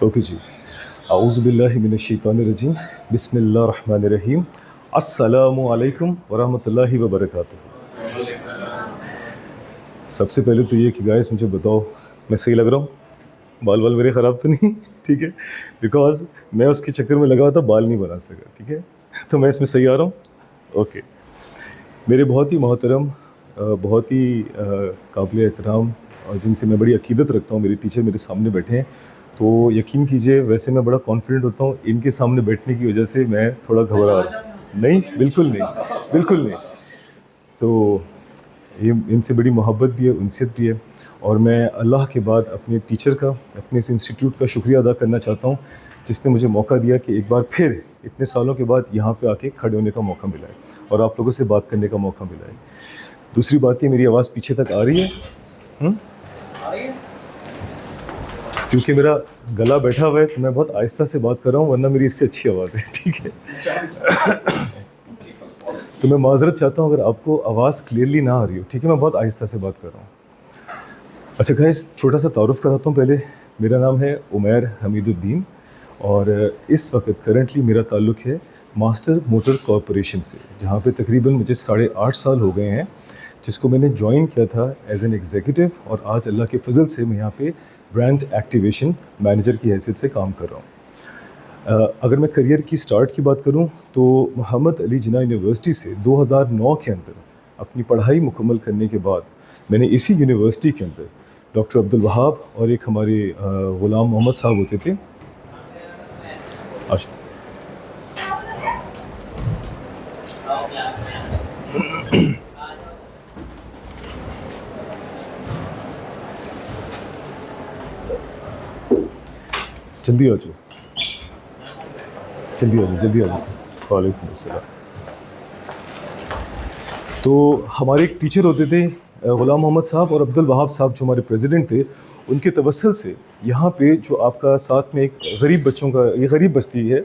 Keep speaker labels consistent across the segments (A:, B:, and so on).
A: Okay जी। आऊज़ु बिल्लाहि मिनश शैतानिर रजीम। बिस्मिल्लाहिर रहमानिर रहीम। अस्सलामु अलैकुम व रहमतुल्लाहि व बरकातुहू। सबसे पहले तो ये कि गाइस मुझे बताओ, मैं सही लग रहा हूँ? बाल वाल मेरे ख़राब तो नहीं? ठीक है, बिकॉज़ मैं उसके चक्कर में लगा हुआ था, बाल नहीं बना सका। ठीक है, तो मैं इसमें सही आ रहा हूँ? ओके। मेरे बहुत ही मोहतरम, बहुत ही काबिल एहतराम और जिनसे मैं बड़ी अकीदत रखता हूँ, मेरे टीचर मेरे सामने बैठे हैं। तो यकीन कीजिए, वैसे मैं बड़ा कॉन्फिडेंट होता हूँ, इनके सामने बैठने की वजह से मैं थोड़ा घबरा रहा हूँ। नहीं, बिल्कुल नहीं, बिल्कुल नहीं। तो ये इनसे बड़ी मोहब्बत भी है, उनसियत भी है। और मैं अल्लाह के बाद अपने टीचर का, अपने इस इंस्टीट्यूट का शुक्रिया अदा करना चाहता हूँ, जिसने मुझे मौका दिया कि एक बार फिर इतने सालों के बाद यहाँ पे आके खड़े होने का मौका मिला है और आप लोगों से बात करने का मौका मिला है। दूसरी बात ये, मेरी आवाज़ पीछे तक आ रही है? क्योंकि मेरा गला बैठा हुआ है तो मैं बहुत आहिस्ता से बात कर रहा हूँ, वरना मेरी इससे अच्छी आवाज़ है। ठीक है, तो मैं माजरत चाहता हूँ अगर आपको आवाज़ क्लियरली ना आ रही हो। ठीक है, मैं बहुत आहिस्ता से बात कर रहा हूँ। अच्छा गाइस, छोटा सा तारुफ कराता हूँ पहले। मेरा नाम है उमैर हमीदुद्दीन और इस वक्त करंटली मेरा ताल्लुक़ है मास्टर मोटर कॉरपोरेशन से, जहाँ पे तकरीबन मुझे 8.5 साल हो गए हैं, जिसको मैंने ज्वाइन किया था एज एन एग्जीक्यूटिव। और आज अल्लाह के फजल से मैं यहाँ पे ब्रांड एक्टिवेशन मैनेजर की हैसियत से काम कर रहा हूँ। अगर मैं करियर की स्टार्ट की बात करूं तो मोहम्मद अली जिन्ना यूनिवर्सिटी से 2009 के अंदर अपनी पढ़ाई मुकम्मल करने के बाद मैंने इसी यूनिवर्सिटी के अंदर डॉक्टर अब्दुल वहाब और एक हमारे ग़ुलाम मोहम्मद साहब होते थे, आशु, जल्दी आ जाओ, जल्दी आ जाओ, जल्दी आ जाओ। वालेकुम अस्सलाम। तो हमारे एक टीचर होते थे ग़ुलाम मोहम्मद साहब, और अब्दुल वहाब साहब जो हमारे प्रेसिडेंट थे, उनके तवस्सुल से यहाँ पे जो आपका साथ में एक गरीब बच्चों का, ये गरीब बस्ती है,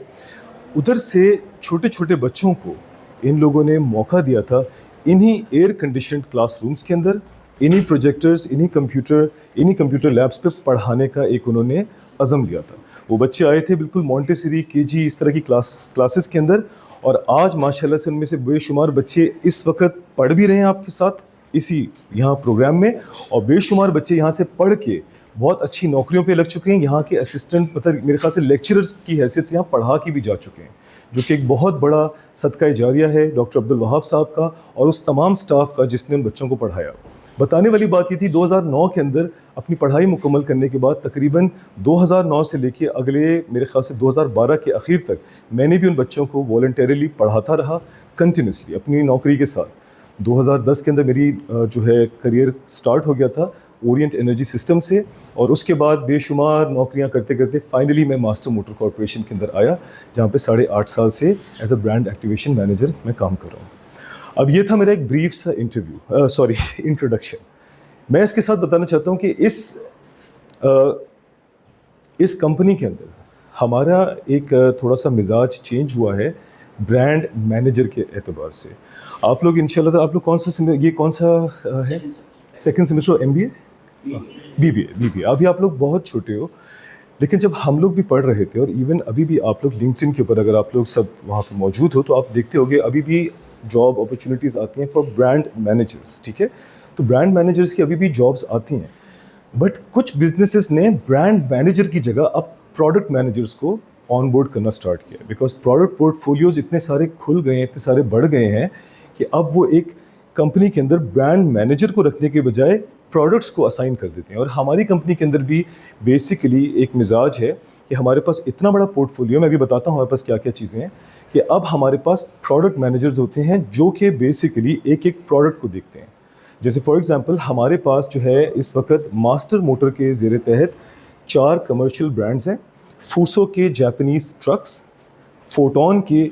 A: उधर से छोटे छोटे बच्चों को इन लोगों ने मौका दिया था इन्हीं एयर कंडीशनड क्लासरूम्स के अंदर, इन्हीं प्रोजेक्टर्स, इन्हीं कंप्यूटर लैब्स पे पढ़ाने का एक उन्होंने अज़म लिया था। वो बच्चे आए थे बिल्कुल मॉन्टेसरी, केजी, इस तरह की क्लासेस के अंदर, और आज माशाल्लाह से उनमें से बेशुमार बच्चे इस वक्त पढ़ भी रहे हैं आपके साथ इसी यहाँ प्रोग्राम में, और बेशुमार बच्चे यहाँ से पढ़ के बहुत अच्छी नौकरियों पे लग चुके हैं। यहाँ के असिस्टेंट, मतलब मेरे ख्याल से लेक्चरर्स की हैसियत से यहाँ पढ़ा के भी जा चुके हैं, जो कि एक बहुत बड़ा सदका जारिया है डॉक्टर अब्दुल वहाब साहब का और उस तमाम स्टाफ का जिसने उन बच्चों को पढ़ाया। बताने वाली बात ये थी, 2009 के अंदर अपनी पढ़ाई मुकम्मल करने के बाद तकरीबन 2009 से लेके अगले मेरे ख्याल से 2012 के आखिर तक मैंने भी उन बच्चों को वॉलंटरीली पढ़ाता रहा कंटिन्यूसली अपनी नौकरी के साथ। 2010 के अंदर मेरी जो है करियर स्टार्ट हो गया था ओरिएंट एनर्जी सिस्टम से, और उसके बाद बेशुमार नौकरियां करते करते फाइनली मैं मास्टर मोटर कॉरपोरेशन के अंदर आया, जहाँ पे 8.5 साल से as a brand activation manager मैं काम कर रहा हूँ। अब ये था मेरा एक ब्रीफ सा इंट्रोडक्शन। मैं इसके साथ बताना चाहता हूँ कि इस कंपनी के अंदर हमारा एक थोड़ा सा मिजाज चेंज हुआ है ब्रांड मैनेजर के एतबार से। आप लोग इंशाल्लाह, आप लोग कौन सा ये कौन सा है? Second semester MBA, BBA। अभी आप लोग बहुत छोटे हो, लेकिन जब हम लोग भी पढ़ रहे थे, और इवन अभी भी आप लोग लिंक्डइन के ऊपर अगर आप लोग सब वहाँ पे मौजूद हो तो आप देखते होगे अभी भी जॉब अपॉर्चुनिटीज़ आती हैं फॉर ब्रांड मैनेजर्स। ठीक है, तो ब्रांड मैनेजर्स की अभी भी जॉब्स आती हैं, बट कुछ बिजनेसेस ने ब्रांड मैनेजर की जगह अब प्रोडक्ट मैनेजर्स को ऑन बोर्ड करना स्टार्ट किया, बिकॉज प्रोडक्ट पोर्टफोलियोज इतने सारे खुल गए हैं, इतने सारे बढ़ गए हैं कि अब वो एक कंपनी के अंदर ब्रांड मैनेजर को रखने के बजाय प्रोडक्ट्स को असाइन कर देते हैं। और हमारी कंपनी के अंदर भी बेसिकली एक मिजाज है कि हमारे पास इतना बड़ा पोर्टफोलियो, मैं भी बताता हूँ हमारे पास क्या क्या चीज़ें हैं, कि अब हमारे पास प्रोडक्ट मैनेजर्स होते हैं जो कि बेसिकली एक एक प्रोडक्ट को देखते हैं। जैसे फॉर एग्जांपल हमारे पास जो है इस वक्त मास्टर मोटर के ज़ेरे तहत 4 कमर्शियल ब्रांड्स हैं। फूसो के जापानीज़ ट्रक्स, फोटोन के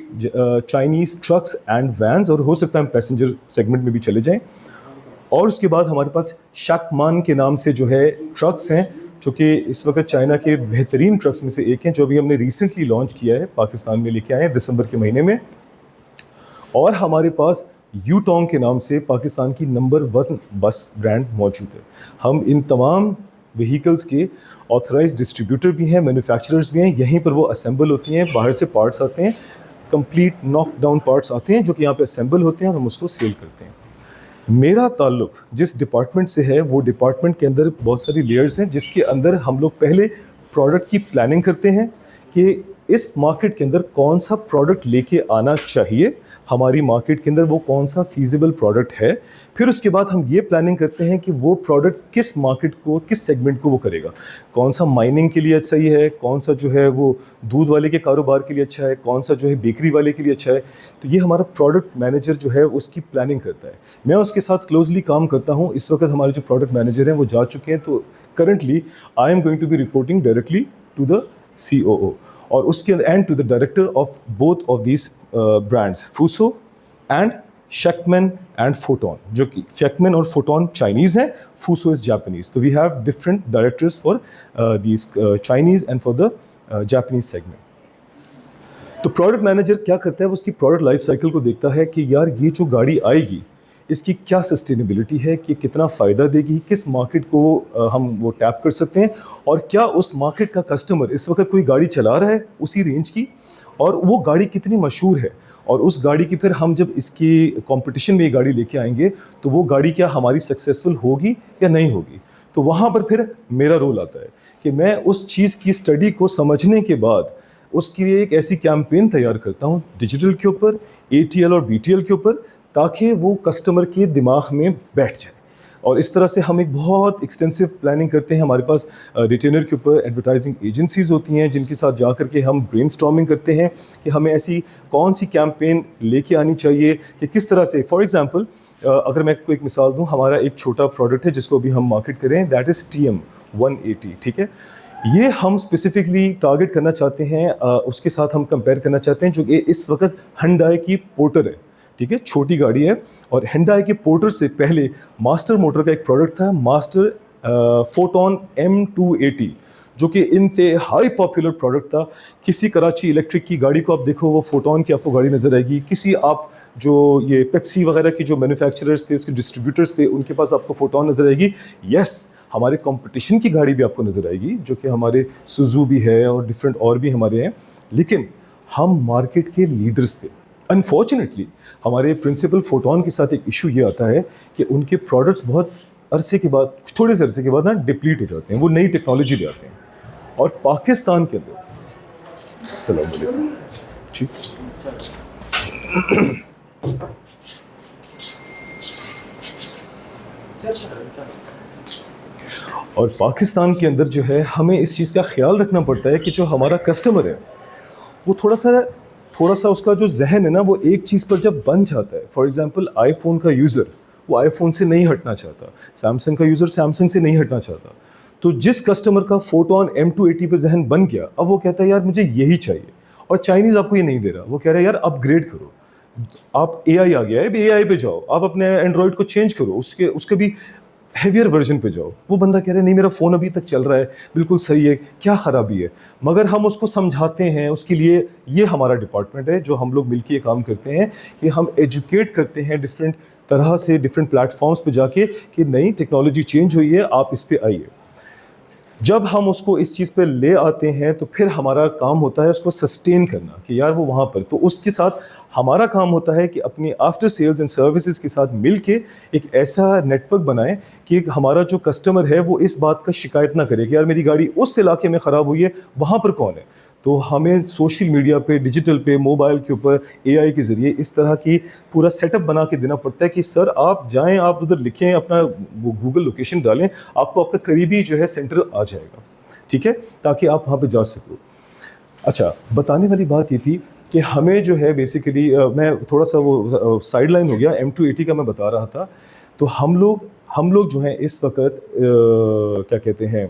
A: चाइनीज़ ट्रक्स एंड वैन्स, और हो सकता है हम पैसेंजर सेगमेंट में भी चले जाएं। और उसके बाद हमारे पास शाकमान के नाम से जो है ट्रक्स हैं, जो कि इस वक्त चाइना के बेहतरीन ट्रक्स में से एक हैं, जो अभी हमने रिसेंटली लॉन्च किया है, पाकिस्तान में लेके आए हैं दिसंबर के महीने में। और हमारे पास यूटोंग के नाम से पाकिस्तान की नंबर 1 बस ब्रांड मौजूद है। हम इन तमाम व्हीकल्स के ऑथराइज्ड डिस्ट्रीब्यूटर भी हैं, मैन्युफैक्चरर्स भी हैं, यहीं पर वो असेंबल होती हैं, बाहर से पार्ट्स आते हैं, कंप्लीट नॉक डाउन पार्ट्स आते हैं जो कि यहाँ पे असेंबल होते हैं और हम उसको सेल करते हैं। मेरा ताल्लुक जिस डिपार्टमेंट से है वो डिपार्टमेंट के अंदर बहुत सारी लेयर्स हैं जिसके अंदर हम लोग पहले प्रोडक्ट की प्लानिंग करते हैं कि इस मार्केट के अंदर कौन सा प्रोडक्ट लेके आना चाहिए, हमारी मार्केट के अंदर वो कौन सा फीजिबल प्रोडक्ट है। फिर उसके बाद हम ये प्लानिंग करते हैं कि वो प्रोडक्ट किस मार्केट को, किस सेगमेंट को वो करेगा, कौन सा माइनिंग के लिए सही है, कौन सा जो है वो दूध वाले के कारोबार के लिए अच्छा है, कौन सा जो है बेकरी वाले के लिए अच्छा है। तो ये हमारा प्रोडक्ट मैनेजर जो है उसकी प्लानिंग करता है, मैं उसके साथ क्लोजली काम करता हूँ। इस वक्त हमारे जो प्रोडक्ट मैनेजर हैं वो जा चुके हैं, तो currently I am going to be reporting directly to the COO और उसके and to the director of both of these brands, Fuso and Shacman and Foton, जो कि शेकमैन और फोटोन चाइनीज़ हैं, फूसो इज़ जापानीज़। तो we have different directors for these Chinese and for the Japanese segment. तो product manager क्या करता है, वो उसकी प्रोडक्ट लाइफ साइकिल को देखता है कि यार ये जो गाड़ी आएगी इसकी क्या सस्टेनेबिलिटी है, कि कितना फ़ायदा देगी, किस मार्केट को हम वो टैप कर सकते हैं, और क्या उस मार्केट का कस्टमर इस वक्त कोई गाड़ी चला रहा है उसी रेंज की, और वो गाड़ी कितनी मशहूर है, और उस गाड़ी की फिर हम जब इसकी कंपटीशन में ये गाड़ी लेके आएंगे तो वो गाड़ी क्या हमारी सक्सेसफुल होगी या नहीं होगी। तो वहाँ पर फिर मेरा रोल आता है कि मैं उस चीज़ की स्टडी को समझने के बाद उसके लिए एक ऐसी कैंपेन तैयार करता हूँ डिजिटल के ऊपर, ATL और BTL के ऊपर, ताकि वो कस्टमर के दिमाग में बैठ जाए। और इस तरह से हम एक बहुत एक्सटेंसिव प्लानिंग करते हैं। हमारे पास रिटेलर के ऊपर एडवर्टाइजिंग एजेंसीज़ होती हैं जिनके साथ जा कर के हम ब्रेनस्टॉर्मिंग करते हैं कि हमें ऐसी कौन सी कैंपेन लेके आनी चाहिए कि किस तरह से। फॉर एग्जांपल अगर मैं आपको एक मिसाल दूं, हमारा एक छोटा प्रोडक्ट है जिसको अभी हम मार्केट करें, दैट इज़ TM180, ठीक है। ये हम स्पेसिफिकली टारगेट करना चाहते हैं, उसके साथ हम कंपेयर करना चाहते हैं जो कि इस वक्त Hyundai की पोर्टर है, ठीक है, छोटी गाड़ी है। और Hyundai के पोर्टर से पहले मास्टर मोटर का एक प्रोडक्ट था, मास्टर फोटोन M280, जो कि इंतहाई पॉपुलर प्रोडक्ट था। किसी कराची इलेक्ट्रिक की गाड़ी को आप देखो, वो फोटोन की आपको गाड़ी नज़र आएगी। किसी आप जो ये पेप्सी वगैरह की जो मैन्युफैक्चरर्स थे, उसके डिस्ट्रीब्यूटर्स थे, उनके पास आपको फोटोन नज़र आएगी। यस, हमारे कंपटीशन की गाड़ी भी आपको नज़र आएगी जो कि हमारे सुजू भी है और डिफरेंट और भी हमारे हैं, लेकिन हम मार्केट के लीडर्स थे। अनफॉर्चुनेटली हमारे प्रिंसिपल फोटोन के साथ एक इशू ये आता है कि उनके प्रोडक्ट्स बहुत अरसे के बाद, थोड़े से अरसे के बाद ना डिप्लीट हो जाते हैं, वो नई टेक्नोलॉजी ले आते हैं। और पाकिस्तान के अंदर अस्सलाम वालेकुम जी, और पाकिस्तान के अंदर जो है हमें इस चीज़ का ख्याल रखना पड़ता है कि जो हमारा कस्टमर है वो थोड़ा सा उसका जो जहन है ना, वो एक चीज़ पर जब बन जाता है। फॉर एग्जांपल आईफोन का यूज़र वो आईफोन से नहीं हटना चाहता, सैमसंग का यूज़र सैमसंग से नहीं हटना चाहता। तो जिस कस्टमर का फोटोन M280 पे जहन बन गया, अब वो कहता है यार मुझे यही चाहिए, और चाइनीज़ आपको ये नहीं दे रहा, वो कह रहा है यार अपग्रेड करो, आप AI आ गया है, AI पे जाओ, आप अपने एंड्रॉयड को चेंज करो, उसके भी हैवियर वर्जन पे जाओ। वो बंदा कह रहा है नहीं मेरा फ़ोन अभी तक चल रहा है, बिल्कुल सही है, क्या ख़राबी है। मगर हम उसको समझाते हैं, उसके लिए ये हमारा डिपार्टमेंट है जो हम लोग मिलकर ये काम करते हैं कि हम एजुकेट करते हैं डिफरेंट तरह से, डिफरेंट प्लेटफॉर्म्स पे जाके कि नई टेक्नोलॉजी चेंज हुई है, आप इस पे आइए। जब हम उसको इस चीज़ पे ले आते हैं तो फिर हमारा काम होता है उसको सस्टेन करना कि यार वो वहाँ पर, तो उसके साथ हमारा काम होता है कि अपनी आफ्टर सेल्स एंड सर्विसेज के साथ मिलके एक ऐसा नेटवर्क बनाएं कि हमारा जो कस्टमर है वो इस बात का शिकायत ना करे कि यार मेरी गाड़ी उस इलाके में ख़राब हुई है, वहाँ पर कौन है। तो हमें सोशल मीडिया पे, डिजिटल पे, मोबाइल के ऊपर AI के ज़रिए इस तरह की पूरा सेटअप बना के देना पड़ता है कि सर आप जाएं, आप उधर लिखें, अपना वो गूगल लोकेशन डालें, आपको आपका करीबी जो है सेंटर आ जाएगा, ठीक है, ताकि आप वहाँ पे जा सको। अच्छा, बताने वाली बात ये थी कि हमें जो है बेसिकली मैं थोड़ा सा वो साइड लाइन हो गया, M280 का मैं बता रहा था। तो हम लोग जो हैं इस वक्त क्या कहते हैं,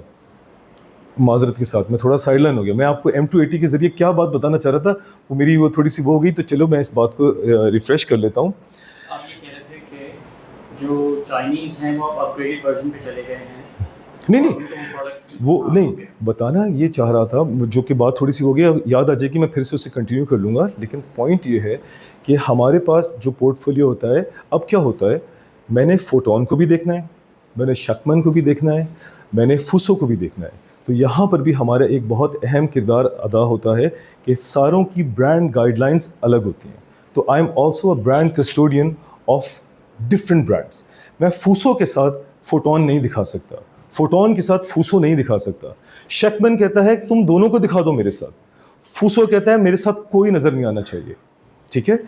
A: माजरत के साथ मैं थोड़ा साइड लाइन हो गया। मैं आपको M280 के ज़रिए क्या बात बताना चाह रहा था, वो मेरी वो थोड़ी सी वो हो गई, तो चलो मैं इस बात को रिफ़्रेश कर लेता हूँ।
B: आप ये कह रहे थे कि जो चाइनीज़ हैं वो अब अपग्रेडेड वर्जन पे चले गए हैं।
A: नहीं, वो नहीं बताना ये चाह रहा था, जो कि बात थोड़ी सी हो गई, याद आ जाएगी, मैं फिर से उसे कंटिन्यू कर लूँगा। लेकिन पॉइंट ये है कि हमारे पास जो पोर्टफोलियो होता है, अब क्या होता है, मैंने फोटोन को भी देखना है, मैंने शेकमैन को भी देखना है, मैंने फूसो को भी देखना है। तो यहाँ पर भी हमारा एक बहुत अहम किरदार अदा होता है कि सारों की ब्रांड गाइडलाइंस अलग होती हैं। तो I am also a brand custodian of different brands. मैं फूसो के साथ फोटोन नहीं दिखा सकता, फोटोन के साथ फूसो नहीं दिखा सकता। शेकमैन कहता है तुम दोनों को दिखा दो मेरे साथ, फूसो कहता है मेरे साथ कोई नज़र नहीं आना चाहिए। ठीक है,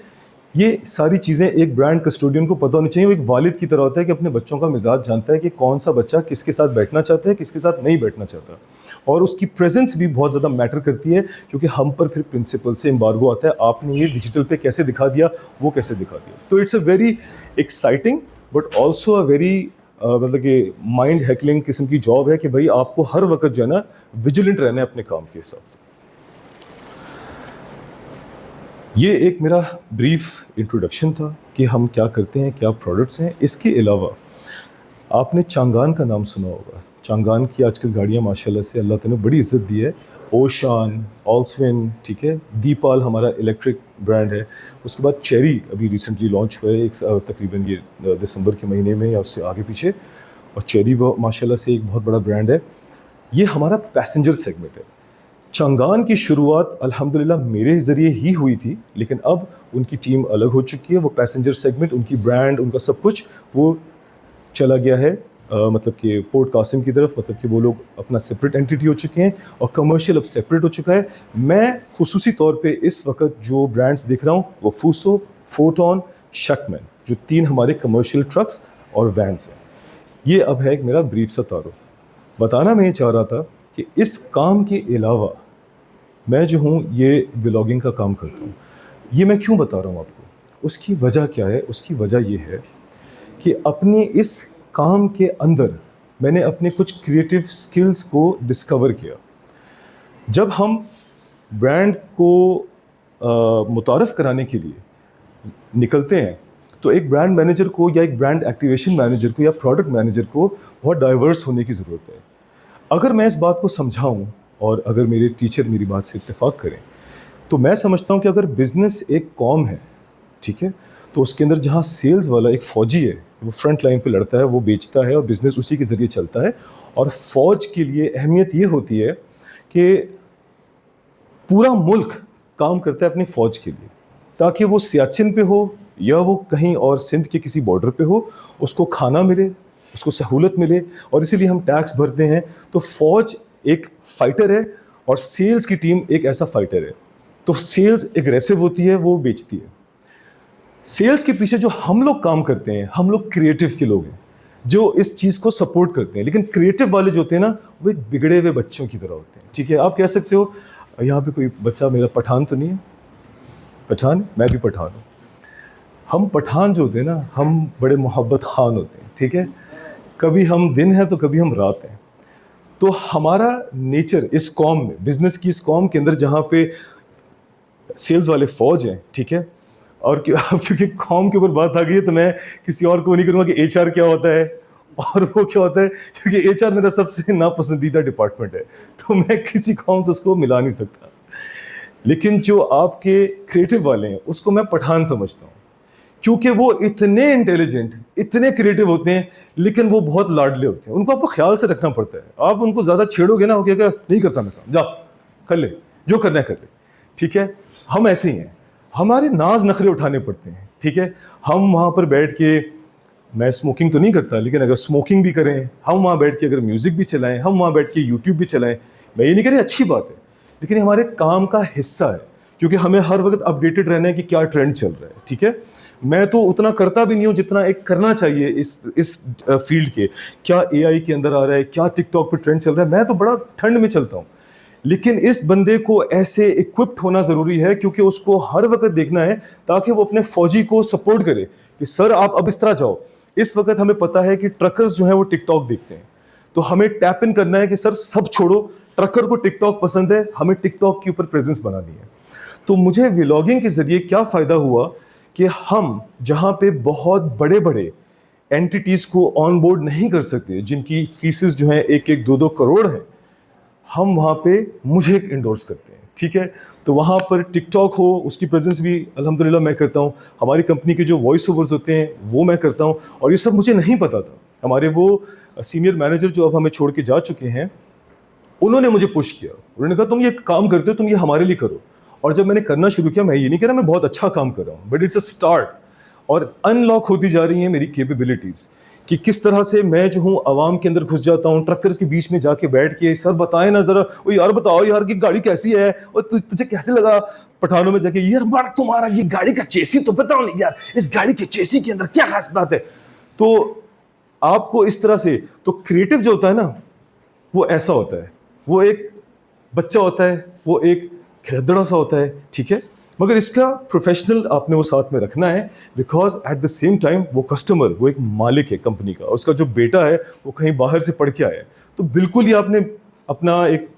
A: ये सारी चीज़ें एक ब्रांड कस्टोडियन को पता होनी चाहिए। वो एक वालिद की तरह होता है कि अपने बच्चों का मिजाज जानता है कि कौन सा बच्चा किसके साथ बैठना चाहता है, किसके साथ नहीं बैठना चाहता। और उसकी प्रेजेंस भी बहुत ज़्यादा मैटर करती है, क्योंकि हम पर फिर प्रिंसिपल से एम्बार्गो आता है, आपने ये डिजिटल पे कैसे दिखा दिया, वो कैसे दिखा दिया। तो it's a very exciting but also a very मतलब कि माइंड हैकलिंग किस्म की जॉब है कि भाई आपको हर वक्त जो है ना विजिलेंट रहना है अपने काम के हिसाब से। ये एक मेरा ब्रीफ इंट्रोडक्शन था कि हम क्या करते हैं, क्या प्रोडक्ट्स हैं। इसके अलावा आपने चांगान का नाम सुना होगा। चांगान की आजकल गाड़ियाँ माशाल्लाह से अल्लाह ताला ने बड़ी इज्जत दी है। ओशान, ऑल्सविन, ठीक है, दीपाल हमारा इलेक्ट्रिक ब्रांड है। उसके बाद चेरी अभी रिसेंटली लॉन्च हुआ है, तकरीबन ये दिसंबर के महीने में या उससे आगे पीछे। और चेरी माशाल्लाह से एक बहुत बड़ा ब्रांड है। ये हमारा पैसेंजर सेगमेंट है। चांगान की शुरुआत अल्हम्दुलिल्लाह मेरे ज़रिए ही हुई थी, लेकिन अब उनकी टीम अलग हो चुकी है। वो पैसेंजर सेगमेंट, उनकी ब्रांड, उनका सब कुछ वो चला गया है मतलब कि पोर्ट कासिम की तरफ। मतलब कि वो लोग अपना सेपरेट एंटिटी हो चुके हैं और कमर्शियल अब सेपरेट हो चुका है। मैं खुसूसी तौर पे इस वक्त जो ब्रांड्स देख रहा हूँ वो फूसो, फोटोन, शेकमैन, जो 3 हमारे कमर्शियल ट्रक्स और वैन्स हैं। ये अब है एक मेरा ब्रीफ सा तारुफ। बताना मैं ये चाह रहा था कि इस काम के अलावा मैं जो हूँ ये व्लॉगिंग का काम करता हूँ। ये मैं क्यों बता रहा हूँ आपको, उसकी वजह क्या है? उसकी वजह ये है कि अपने इस काम के अंदर मैंने अपने कुछ क्रिएटिव स्किल्स को डिस्कवर किया। जब हम ब्रांड को मुतारफ़ कराने के लिए निकलते हैं तो एक ब्रांड मैनेजर को या एक ब्रांड एक्टिवेशन मैनेजर को या प्रोडक्ट मैनेजर को बहुत डाइवर्स होने की ज़रूरत है। अगर मैं इस बात को समझाऊं और अगर मेरे टीचर मेरी बात से इत्तेफाक करें तो मैं समझता हूं कि अगर बिज़नेस एक कॉम है, ठीक है, तो उसके अंदर जहां सेल्स वाला एक फ़ौजी है, वो फ्रंट लाइन पे लड़ता है, वो बेचता है और बिज़नेस उसी के ज़रिए चलता है। और फ़ौज के लिए अहमियत ये होती है कि पूरा मुल्क काम करता है अपनी फ़ौज के लिए, ताकि वो सियाचिन पे हो या वो कहीं और सिंध के किसी बॉर्डर पे हो, उसको खाना मिले, उसको सहूलत मिले। और इसीलिए हम टैक्स भरते हैं। तो फ़ौज एक फाइटर है और सेल्स की टीम एक ऐसा फाइटर है। तो सेल्स एग्रेसिव होती है, वो बेचती है। सेल्स के पीछे जो हम लोग काम करते हैं, हम लोग क्रिएटिव के लोग हैं जो इस चीज़ को सपोर्ट करते हैं। लेकिन क्रिएटिव वाले जो होते हैं ना, वो एक बिगड़े हुए बच्चों की तरह होते हैं। ठीक है, आप कह सकते हो यहाँ पे कोई बच्चा मेरा पठान तो नहीं है? पठान, मैं भी पठान हूँ। हम पठान जो होते हैं ना, हम बड़े मोहब्बत खान होते हैं। ठीक है, कभी हम दिन हैं तो कभी हम रात हैं। तो हमारा नेचर इस कॉम में, बिजनेस की इस कॉम के अंदर जहाँ पे सेल्स वाले फौज हैं, ठीक है, और अब चूंकि कॉम के ऊपर बात आ गई है तो मैं किसी और को नहीं करूँगा कि एचआर क्या होता है और वो क्या होता है, क्योंकि एचआर मेरा सबसे नापसंदीदा डिपार्टमेंट है, तो मैं किसी कॉम से उसको मिला नहीं सकता। लेकिन जो आपके क्रिएटिव वाले हैं उसको मैं पठान समझता हूँ, क्योंकि वो इतने इंटेलिजेंट, इतने क्रिएटिव होते हैं, लेकिन वो बहुत लाडले होते हैं। उनको आपको ख्याल से रखना पड़ता है। आप उनको ज़्यादा छेड़ोगे ना, वो क्या नहीं करता मैं काम, जा कर ले, जो करना है कर ले। ठीक है, हम ऐसे ही हैं, हमारे नाज नखरे उठाने पड़ते हैं। ठीक है, हम वहाँ पर बैठ के, मैं स्मोकिंग तो नहीं करता, लेकिन अगर स्मोकिंग भी करें, हम वहाँ बैठ के अगर म्यूज़िक भी चलाएं, हम वहाँ बैठ के यूट्यूब भी चलाएं, मैं ये नहीं कह रही अच्छी बात है, लेकिन ये हमारे काम का हिस्सा है, क्योंकि हमें हर वक्त अपडेटेड रहना है कि क्या ट्रेंड चल रहा है। ठीक है, मैं तो उतना करता भी नहीं हूँ जितना एक करना चाहिए इस फील्ड के। क्या एआई के अंदर आ रहा है, क्या टिकटॉक पे ट्रेंड चल रहा है, मैं तो बड़ा ठंड में चलता हूँ। लेकिन इस बंदे को ऐसे इक्विप्ड होना ज़रूरी है, क्योंकि उसको हर वक्त देखना है ताकि वो अपने फौजी को सपोर्ट करे कि सर आप अब इस तरह जाओ। इस वक्त हमें पता है कि ट्रकर्स जो हैं वो टिकटॉक देखते हैं, तो हमें टैप इन करना है कि सर सब छोड़ो, ट्रकर को टिकटॉक पसंद है, हमें टिकटॉक के ऊपर प्रेजेंस बनानी है। तो मुझे व्लॉगिंग के ज़रिए क्या फ़ायदा हुआ कि हम जहाँ पे बहुत बड़े बड़े एंटिटीज़ को ऑन बोर्ड नहीं कर सकते, जिनकी फीसेस जो हैं 1-1, 2-2 करोड़ हैं, हम वहाँ पे मुझे इंडोर्स करते हैं। ठीक है, तो वहाँ पर टिकटॉक हो, उसकी प्रेजेंस भी अल्हम्दुलिल्लाह मैं करता हूँ। हमारी कंपनी के जो वॉइस ओवर्स होते हैं वो मैं करता हूँ, और ये सब मुझे नहीं पता था। हमारे वो सीनियर मैनेजर जो अब हमें छोड़ के जा चुके हैं, उन्होंने मुझे पुश किया। उन्होंने कहा तुम ये काम करते हो, तुम ये हमारे लिए करो। और जब मैंने करना शुरू किया, मैं ये नहीं कह रहा मैं बहुत अच्छा काम कर रहा हूँ, बट इट्स अ स्टार्ट। और अनलॉक होती जा रही हैं मेरी कैपेबिलिटीज़ कि किस तरह से मैं जो हूँ आवाम के अंदर घुस जाता हूँ, ट्रकर्स के बीच में जाके बैठ के, सर बताएं ना ज़रा, ओ यार बताओ यार कि गाड़ी कैसी है और तुझे कैसे लगा पठानों में जाके, यार बड़ा तुम्हारा ये गाड़ी का चेसी तो बताओ यार, इस गाड़ी के चेसी के अंदर क्या खास बात है। तो आपको इस तरह से, तो क्रिएटिव जो होता है ना, वो ऐसा होता है, वो एक बच्चा होता है, वो एक खिलौना सा होता है, ठीक है, मगर इसका प्रोफेशनल आपने वो साथ में रखना है, because at the same time वो कस्टमर, वो एक मालिक है कंपनी का, उसका जो बेटा है वो कहीं बाहर से पढ़ के आया है, तो बिल्कुल ही आपने अपना एक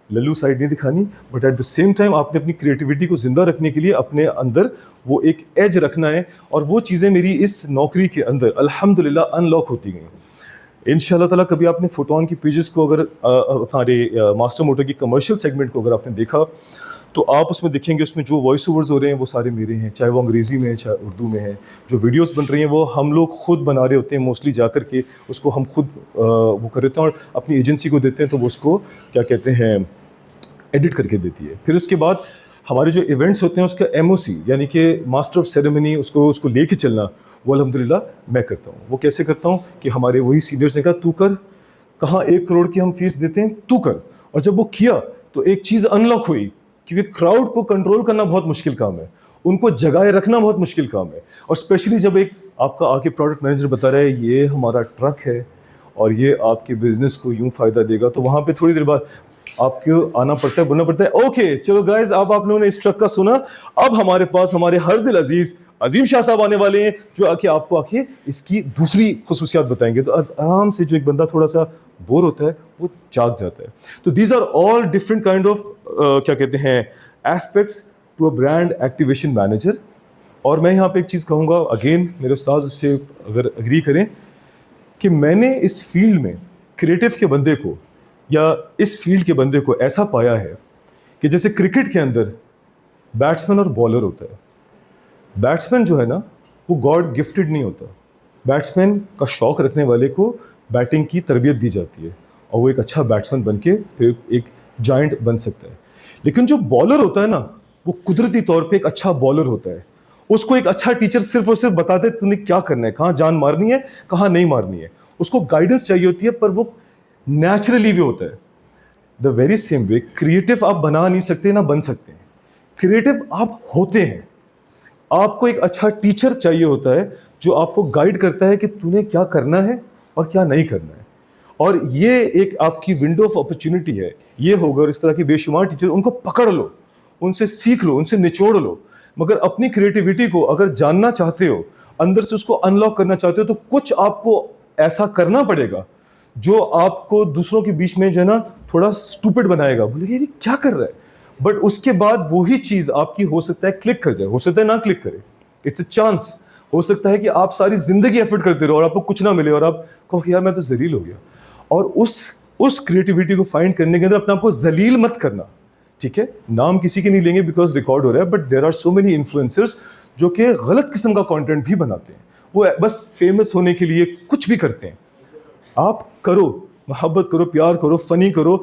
A: लल्लू साइड नहीं दिखानी, but at the same time आपने अपनी क्रिएटिविटी को जिंदा रखने के लिए अपने अंदर वो एक एज रखना है। और वो चीज़ें मेरी इस नौकरी के अंदर अल्हम्दुलिल्लाह अनलॉक होती गई। इंशाल्लाह ताला कभी आपने फोटोन की पेजेस को अगर हमारे मास्टर मोटर की कमर्शियल सेगमेंट को अगर आपने देखा, तो आप उसमें देखेंगे उसमें जो वॉइस ओवर्स हो रहे हैं वो सारे मेरे हैं, चाहे वो अंग्रेज़ी में है चाहे उर्दू में है। जो वीडियोस बन रही हैं वो हम लोग खुद बना रहे होते हैं, मोस्टली जा कर के उसको हम खुद वो कर देते हैं और अपनी एजेंसी को देते हैं, तो वो उसको क्या कहते हैं एडिट करके देती है। फिर उसके बाद हमारे जो इवेंट्स होते हैं उसका MOC यानी कि मास्टर ऑफ सेरेमनी, उसको लेके चलना, वो अल्हम्दुलिल्लाह मैं करता हूँ। वो कैसे करता हूँ कि हमारे वही सीनियर्स ने कहा तू कर, कहाँ 1 करोड़ की हम फीस देते हैं, तू कर। और जब वो किया तो एक चीज़ अनलॉक हुई, क्योंकि क्राउड को कंट्रोल करना बहुत मुश्किल काम है, उनको जगाए रखना बहुत मुश्किल काम है। और स्पेशली जब एक आपका आके प्रोडक्ट मैनेजर बता रहा है ये हमारा ट्रक है और ये आपके बिजनेस को यूं फ़ायदा देगा, तो वहाँ पे थोड़ी देर बाद आपको आना पड़ता है, बोलना पड़ता है ओके चलो गाइज, अब आप लोगों ने इस ट्रक का सुना, अब हमारे पास हमारे हर दिल अजीज अजीम शाह साहब आने वाले हैं जो आके आपको आके इसकी दूसरी खुसूसियात बताएंगे। तो आराम से जो एक बंदा थोड़ा सा बोर होता है वो जाग जाता है। तो these are all different kind of क्या कहते हैं aspects to a brand activation manager. और मैं यहाँ पे एक चीज़ कहूँगा, अगेन मेरे उस्ताद उससे अगर एग्री करें, कि मैंने इस फील्ड में क्रिएटिव के बंदे को या इस फील्ड के बंदे को ऐसा पाया है कि जैसे क्रिकेट के अंदर बैट्समैन और बॉलर होता है। बैट्समैन जो है ना वो गॉड गिफ्टेड नहीं होता, बैट्समैन का शौक़ रखने वाले को बैटिंग की तरबियत दी जाती है और वो एक अच्छा बैट्समैन बन के फिर एक जायंट बन सकता है। लेकिन जो बॉलर होता है ना वो कुदरती तौर पे एक अच्छा बॉलर होता है, उसको एक अच्छा टीचर सिर्फ और सिर्फ बताते तुम्हें क्या करना है, कहाँ जान मारनी है कहाँ नहीं मारनी है, उसको गाइडेंस चाहिए होती है, पर वो नेचुरली भी होता है। The very same way creative आप बना नहीं सकते ना बन सकते हैं, क्रिएटिव आप होते हैं। आपको एक अच्छा टीचर चाहिए होता है जो आपको गाइड करता है कि तूने क्या करना है और क्या नहीं करना है। और ये एक आपकी विंडो ऑफ अपॉर्चुनिटी है। ये होगा, और इस तरह के बेशुमार टीचर, उनको पकड़ लो, उनसे सीख लो, उनसे निचोड़ लो। मगर अपनी क्रिएटिविटी को अगर जानना चाहते हो, अंदर से उसको अनलॉक करना चाहते हो, तो कुछ आपको ऐसा करना पड़ेगा जो आपको दूसरों के बीच में जो है ना थोड़ा स्टूपिड बनाएगा, बोले ये क्या कर रहा है, बट उसके बाद वही चीज़ आपकी हो सकता है क्लिक कर जाए, हो सकता है ना क्लिक करे, इट्स अ चांस। हो सकता है कि आप सारी जिंदगी एफर्ट करते रहो और आपको कुछ ना मिले और आप कहो कि यार मैं तो जलील हो गया। और उस क्रिएटिविटी को फाइंड करने के अंदर अपने आपको जलील मत करना, ठीक है। नाम किसी के नहीं लेंगे बिकॉज रिकॉर्ड हो रहा है, but there are so many influencers जो कि गलत किस्म का कंटेंट भी बनाते हैं, वो बस फेमस होने के लिए कुछ भी करते हैं। आप करो, मोहब्बत करो, प्यार करो, फनी करो,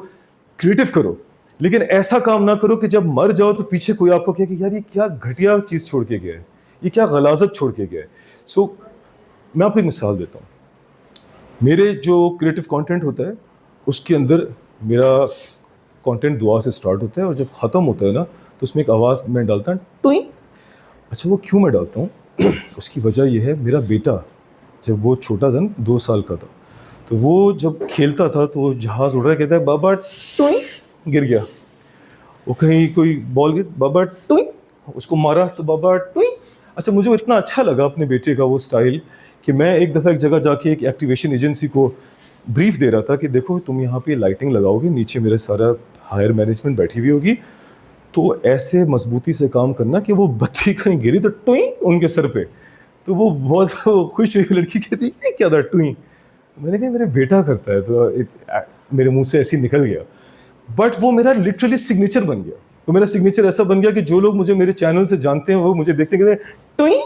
A: क्रिएटिव करो, लेकिन ऐसा काम ना करो कि जब मर जाओ तो पीछे कोई आपको कहे कि यार ये क्या घटिया चीज़ छोड़ के गया है, ये क्या गलाजत छोड़ के गया है। सो मैं आपको एक मिसाल देता हूँ। मेरे जो क्रिएटिव कंटेंट होता है उसके अंदर मेरा कंटेंट दुआ से स्टार्ट होता है और जब ख़त्म होता है ना तो उसमें एक आवाज़ मैं डालता हूँ टुई। अच्छा वो क्यों मैं डालता हूँ उसकी वजह यह है, मेरा बेटा जब वो छोटा था, 2 साल का था, तो वो जब खेलता था तो वो जहाज़ उड़ रहा, कहता है बाबा टुई, गिर गया। वो कहीं कोई बॉल गिर, बाबा टुई, उसको मारा तो बाबा टुई। अच्छा मुझे वो इतना अच्छा लगा अपने बेटे का वो स्टाइल कि मैं एक दफ़ा एक जगह जाके एक एक्टिवेशन एजेंसी को ब्रीफ दे रहा था कि देखो तुम यहाँ पे लाइटिंग लगाओगे, नीचे मेरे सारा हायर मैनेजमेंट बैठी हुई होगी, तो ऐसे मजबूती से काम करना कि वो बत्ती कहीं गिरी तो टुई उनके सर पे। तो वो बहुत खुश हुई, लड़की कहती है क्या था टुई। मैंने कहा मेरा बेटा करता है, तो मेरे मुंह से ऐसे निकल गया, बट वो मेरा लिटरली सिग्नेचर बन गया। तो मेरा सिग्नेचर ऐसा बन गया कि जो लोग मुझे मेरे चैनल से जानते हैं वो मुझे देखते कहते हैं टुई।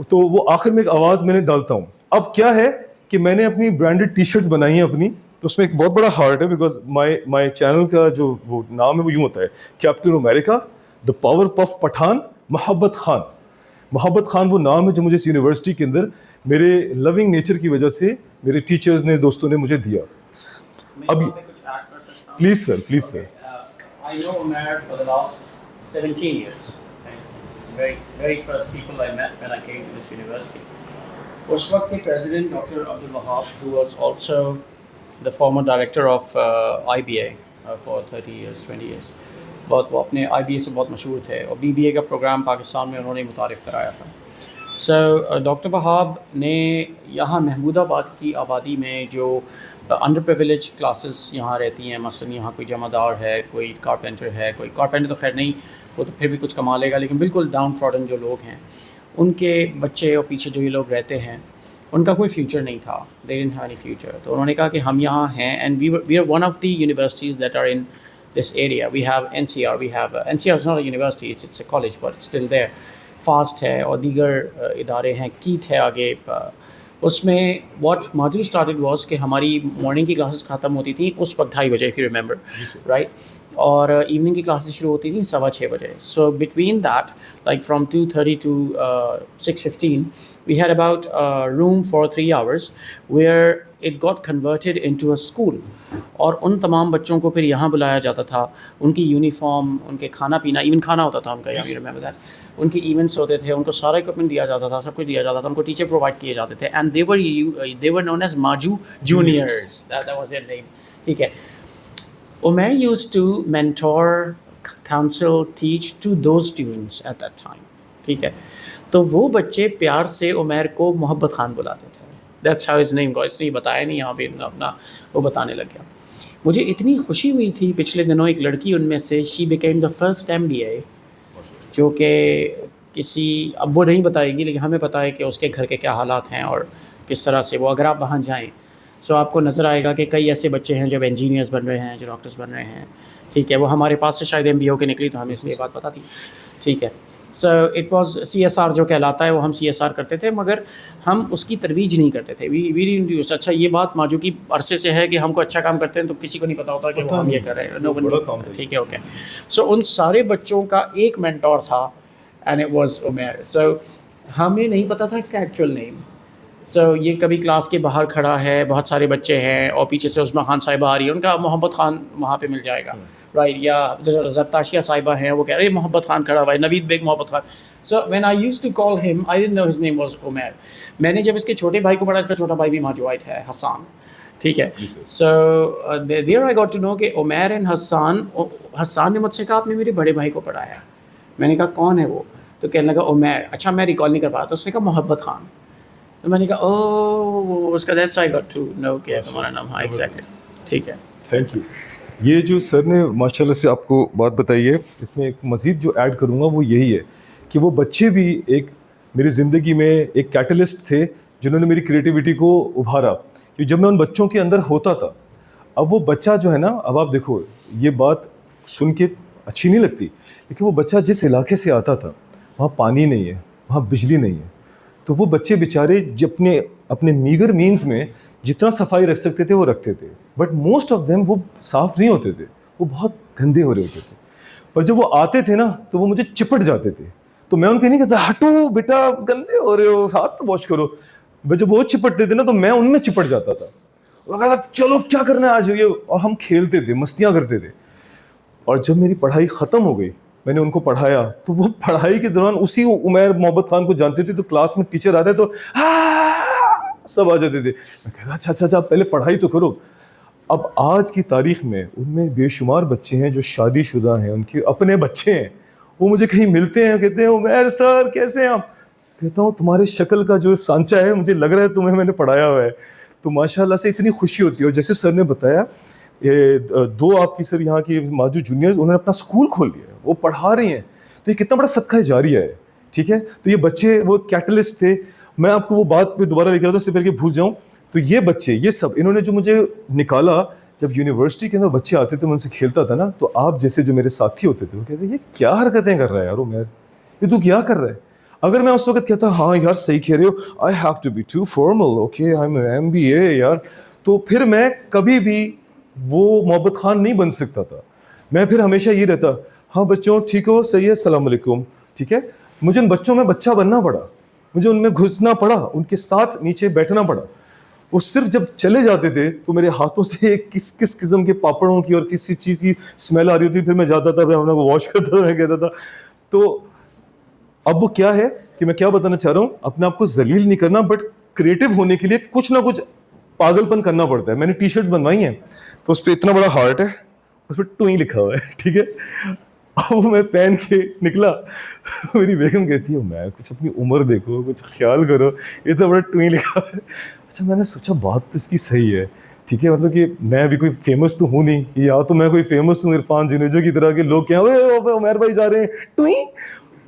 A: तो वो आखिर में एक आवाज़ मैंने डालता हूँ। अब क्या है कि मैंने अपनी ब्रांडेड टी शर्ट्स बनाई हैं अपनी, तो उसमें एक बहुत बड़ा हार्ट है, बिकॉज माय चैनल का जो वो नाम है वो यूँ होता है, Captain America, the Powerpuff Pathan, Mohabbat Khan. मोहब्बत खान वो नाम है जो मुझे इस यूनिवर्सिटी के अंदर मेरे लविंग नेचर की वजह से मेरे टीचर्स ने, दोस्तों ने मुझे दिया।
B: मैं
A: अब
B: यहाँ पे कुछ ऐड कर सकता हूँ?
A: Please sir, please sir.
B: I know Umair for the last 17 years. Very first people I met when I came to this university. उस वक्त के president Dr. Abdul Wahab, who was also the former director of IBA for 30 years, 20 years. बहुत वो अपने IBA से बहुत मशहूर थे और BBA का प्रोग्राम पाकिस्तान में उन्होंने मुतारिफ़ कराया था। सो डॉक्टर वहाब ने यहाँ महमूदाबाद की आबादी में जो अंडर प्रिविलेज क्लासेस यहाँ रहती हैं, मसलन यहाँ कोई जमादार है, कोई कारपेंटर है, कोई कारपेंटर तो खैर नहीं, वो तो फिर भी कुछ कमा लेगा, लेकिन बिल्कुल डाउन ट्रॉडन जो लोग हैं उनके बच्चे और पीछे जो ये लोग रहते हैं उनका कोई फ्यूचर नहीं था, they didn't have any future. तो उन्होंने कहा कि हम यहाँ हैं and we are one of the universities that are in this area. We have NCR, NCR is not a university, it's a college but it's still there. FAST है और दीगर इदारे हैं, कीट है आगे। उसमें व्हाट मॉड्यूल स्टार्टेड वाज कि हमारी मॉर्निंग की क्लासेस ख़त्म होती थी उस वक्त 2:30 बजे, इफ़ यू रिमेंबर, राइट, और इवनिंग की क्लासेस शुरू होती थी 6:15 बजे। So between that, like from 2:30 to 6:15 we had about room for 3 hours where it got converted into a school. और उन तमाम बच्चों को फिर यहाँ बुलाया जाता था, उनकी यूनिफॉर्म, उनके खाना पीना, इवन खाना होता था उनका, यू रिमेंबर दैट, उनकी इवेंट्स होते थे, उनको सारा इक्विपमेंट दिया जाता था, सब कुछ दिया जाता था, उनको टीचर प्रोवाइड किए जाते थे and they were known as MAJU juniors, that was their name, ठीक है। Umair used to mentor, counsel, teach to those students at that time, ठीक है। तो वो बच्चे प्यार से उमैर को मोहब्बत खान बुलाते थे, that's how his name got, इसलिए बताया नहीं यहाँ पे अपना वो बताने लग गया। मुझे इतनी खुशी हुई थी पिछले दिनों, एक लड़की उनमें से, she became the first MBA, जो कि किसी, अब वो नहीं बताएगी लेकिन हमें पता है कि उसके घर के क्या हालात हैं और किस तरह से वो, अगर आप वहाँ जाएँ सो आपको नज़र आएगा कि कई ऐसे बच्चे हैं जो इंजीनियर्स बन रहे हैं, जो डॉक्टर्स बन रहे हैं, ठीक है। वो हमारे पास से शायद MBA होकर निकली तो हमें इसलिए बात पता थी, ठीक है। सो इट वाज CSR जो कहलाता है, वो हम CSR करते थे मगर हम उसकी तरवीज नहीं करते थे। We didn't use. अच्छा, ये बात माजू की अरसे से है कि हमको अच्छा काम करते हैं तो किसी को नहीं पता होता कि वो हम ये कर रहे हैं, नो वन, ठीक है, ओके। सो उन सारे बच्चों का एक मेंटोर था एंड इट वाज उमैर। सो हमें नहीं पता था इसका एक्चुअल नेम। सो ये कभी क्लास के बाहर खड़ा है, बहुत सारे बच्चे हैं और पीछे से उस्मा खान साहिबा आ रही है, उनका मोहब्बत खान वहाँ पे मिल जाएगा, राइट, या जरताशिया साहिबा हैं, वो कह रहे हैं मोहब्बत खान खड़ा हुआ है, Naveed Baig Mohabbat Khan. So when I used to call him, I didn't know his name was Umair. मैंने जब इसके छोटे भाई को पढ़ा, इसका छोटा भाई भी माजूआइट है, हसान, ठीक है। So there I got to know कि उमैर एंड हसान। हसान ने मुझसे कहा आपने मेरे बड़े भाई को पढ़ाया। मैंने कहा कौन है वो? तो कहने लगा उमैर। अच्छा, मैं रिकॉल नहीं कर पा रहा, तो उसने कहा मोहब्बत खान। तो मैंने कहा ओह, उसका that's I got to know कि तुम्हारा नाम, हाँ एग्जैक्टली, ठीक है,
A: थैंक यू। ये जो सर ने माशाल्लाह से आपको बात बताई है, इसमें एक मज़ीद जो ऐड करूँगा वो यही है कि वो बच्चे भी एक मेरी ज़िंदगी में एक कैटलिस्ट थे जिन्होंने मेरी क्रिएटिविटी को उभारा। कि जब मैं उन बच्चों के अंदर होता था, अब वो बच्चा जो है ना, अब आप देखो, ये बात सुन के अच्छी नहीं लगती, लेकिन वो बच्चा जिस इलाके से आता था वहाँ पानी नहीं है, वहाँ बिजली नहीं है, तो वो बच्चे बेचारे अपने अपने मीगर मीन्स में जितना सफाई रख सकते थे वो रखते थे, बट मोस्ट ऑफ देम वो साफ़ नहीं होते थे, वो बहुत गंदे हो रहे होते थे। पर जब वो आते थे ना तो वो मुझे चिपट जाते थे, तो मैं उनको नहीं कहता हटो बेटा गंदे हो रहे हो, हाथ तो वॉश करो। जब वो चिपटते थे ना तो मैं उनमें चिपट जाता था। वो कहता चलो क्या करना है आज ये, और हम खेलते थे, मस्तियाँ करते थे। और जब मेरी पढ़ाई ख़त्म हो गई, मैंने उनको पढ़ाया, तो वो पढ़ाई के दौरान उसी उमैर मोहब्बत खान को जानते थे, तो क्लास में टीचर आते तो सब आ जाते थे। मैं कहता अच्छा पहले पढ़ाई तो करो। अब आज की तारीख में उनमें बेशुमार बच्चे हैं जो शादीशुदा हैं, उनके अपने बच्चे हैं, वो मुझे कहीं मिलते हैं, कहते हैं उमैर सर कैसे हैं आप? कहता हूँ तुम्हारे शक्ल का जो सांचा है मुझे लग रहा है तुम्हें मैंने पढ़ाया हुआ है। तो माशाल्लाह से इतनी खुशी होती है। और जैसे सर ने बताया, ये दो आपकी सर यहाँ की माजू जूनियर्स, उन्होंने अपना स्कूल खोल लिया है, वो पढ़ा रही हैं, तो ये कितना बड़ा सदका जारिया है, ठीक है। तो ये बच्चे वो कैटलिस्ट थे। मैं आपको वो बात पे दोबारा लेकर आता हूँ, इससे पहले कि भूल जाऊँ। तो ये बच्चे, ये सब इन्होंने जो मुझे निकाला, जब यूनिवर्सिटी के अंदर बच्चे आते थे मैं उनसे खेलता था ना, तो आप जैसे जो मेरे साथी होते थे वो कहते ये क्या हरकतें कर रहा है यार उमैर, ये तू क्या कर रहा है? अगर मैं उस वक्त कहता हाँ यार सही कह रहे हो, I have to be too formal, okay I am MBA यार, तो फिर मैं कभी भी वो मोहब्बत खान नहीं बन सकता था। मैं फिर हमेशा ये रहता, हाँ बच्चों ठीक हो, सही है, अस्सलाम वालेकुम, ठीक है। मुझे उन बच्चों में बच्चा बनना पड़ा, मुझे उनमें घुसना पड़ा, उनके साथ नीचे बैठना पड़ा। वो सिर्फ जब चले जाते थे तो मेरे हाथों से किस किस किस्म के पापड़ों की और किसी चीज़ की स्मेल आ रही होती, फिर मैं जाता था, मैं उन्हें वॉश करता था, मैं कहता था। तो अब वो क्या है कि मैं क्या बताना चाह रहा हूँ, अपने आप को जलील नहीं करना, बट क्रिएटिव होने के लिए कुछ ना कुछ पागलपन करना पड़ता है। मैंने टी शर्ट्स बनवाई हैं, तो उस पर इतना बड़ा हार्ट है, उस पर टुई लिखा हुआ है, ठीक है। अब वो मैं पहन के निकला, मेरी बेगम कहती है मैं कुछ अपनी उम्र देखो, कुछ ख्याल करो, इतना बड़ा टुई लिखा है। अच्छा, मैंने सोचा बात तो इसकी सही है, ठीक है, मतलब कि मैं अभी कोई फेमस तो हूँ नहीं, या तो मैं कोई फेमस हूँ इरफान जुनेजो की तरह के, लोग क्या उमर भाई जा रहे हैं टुई,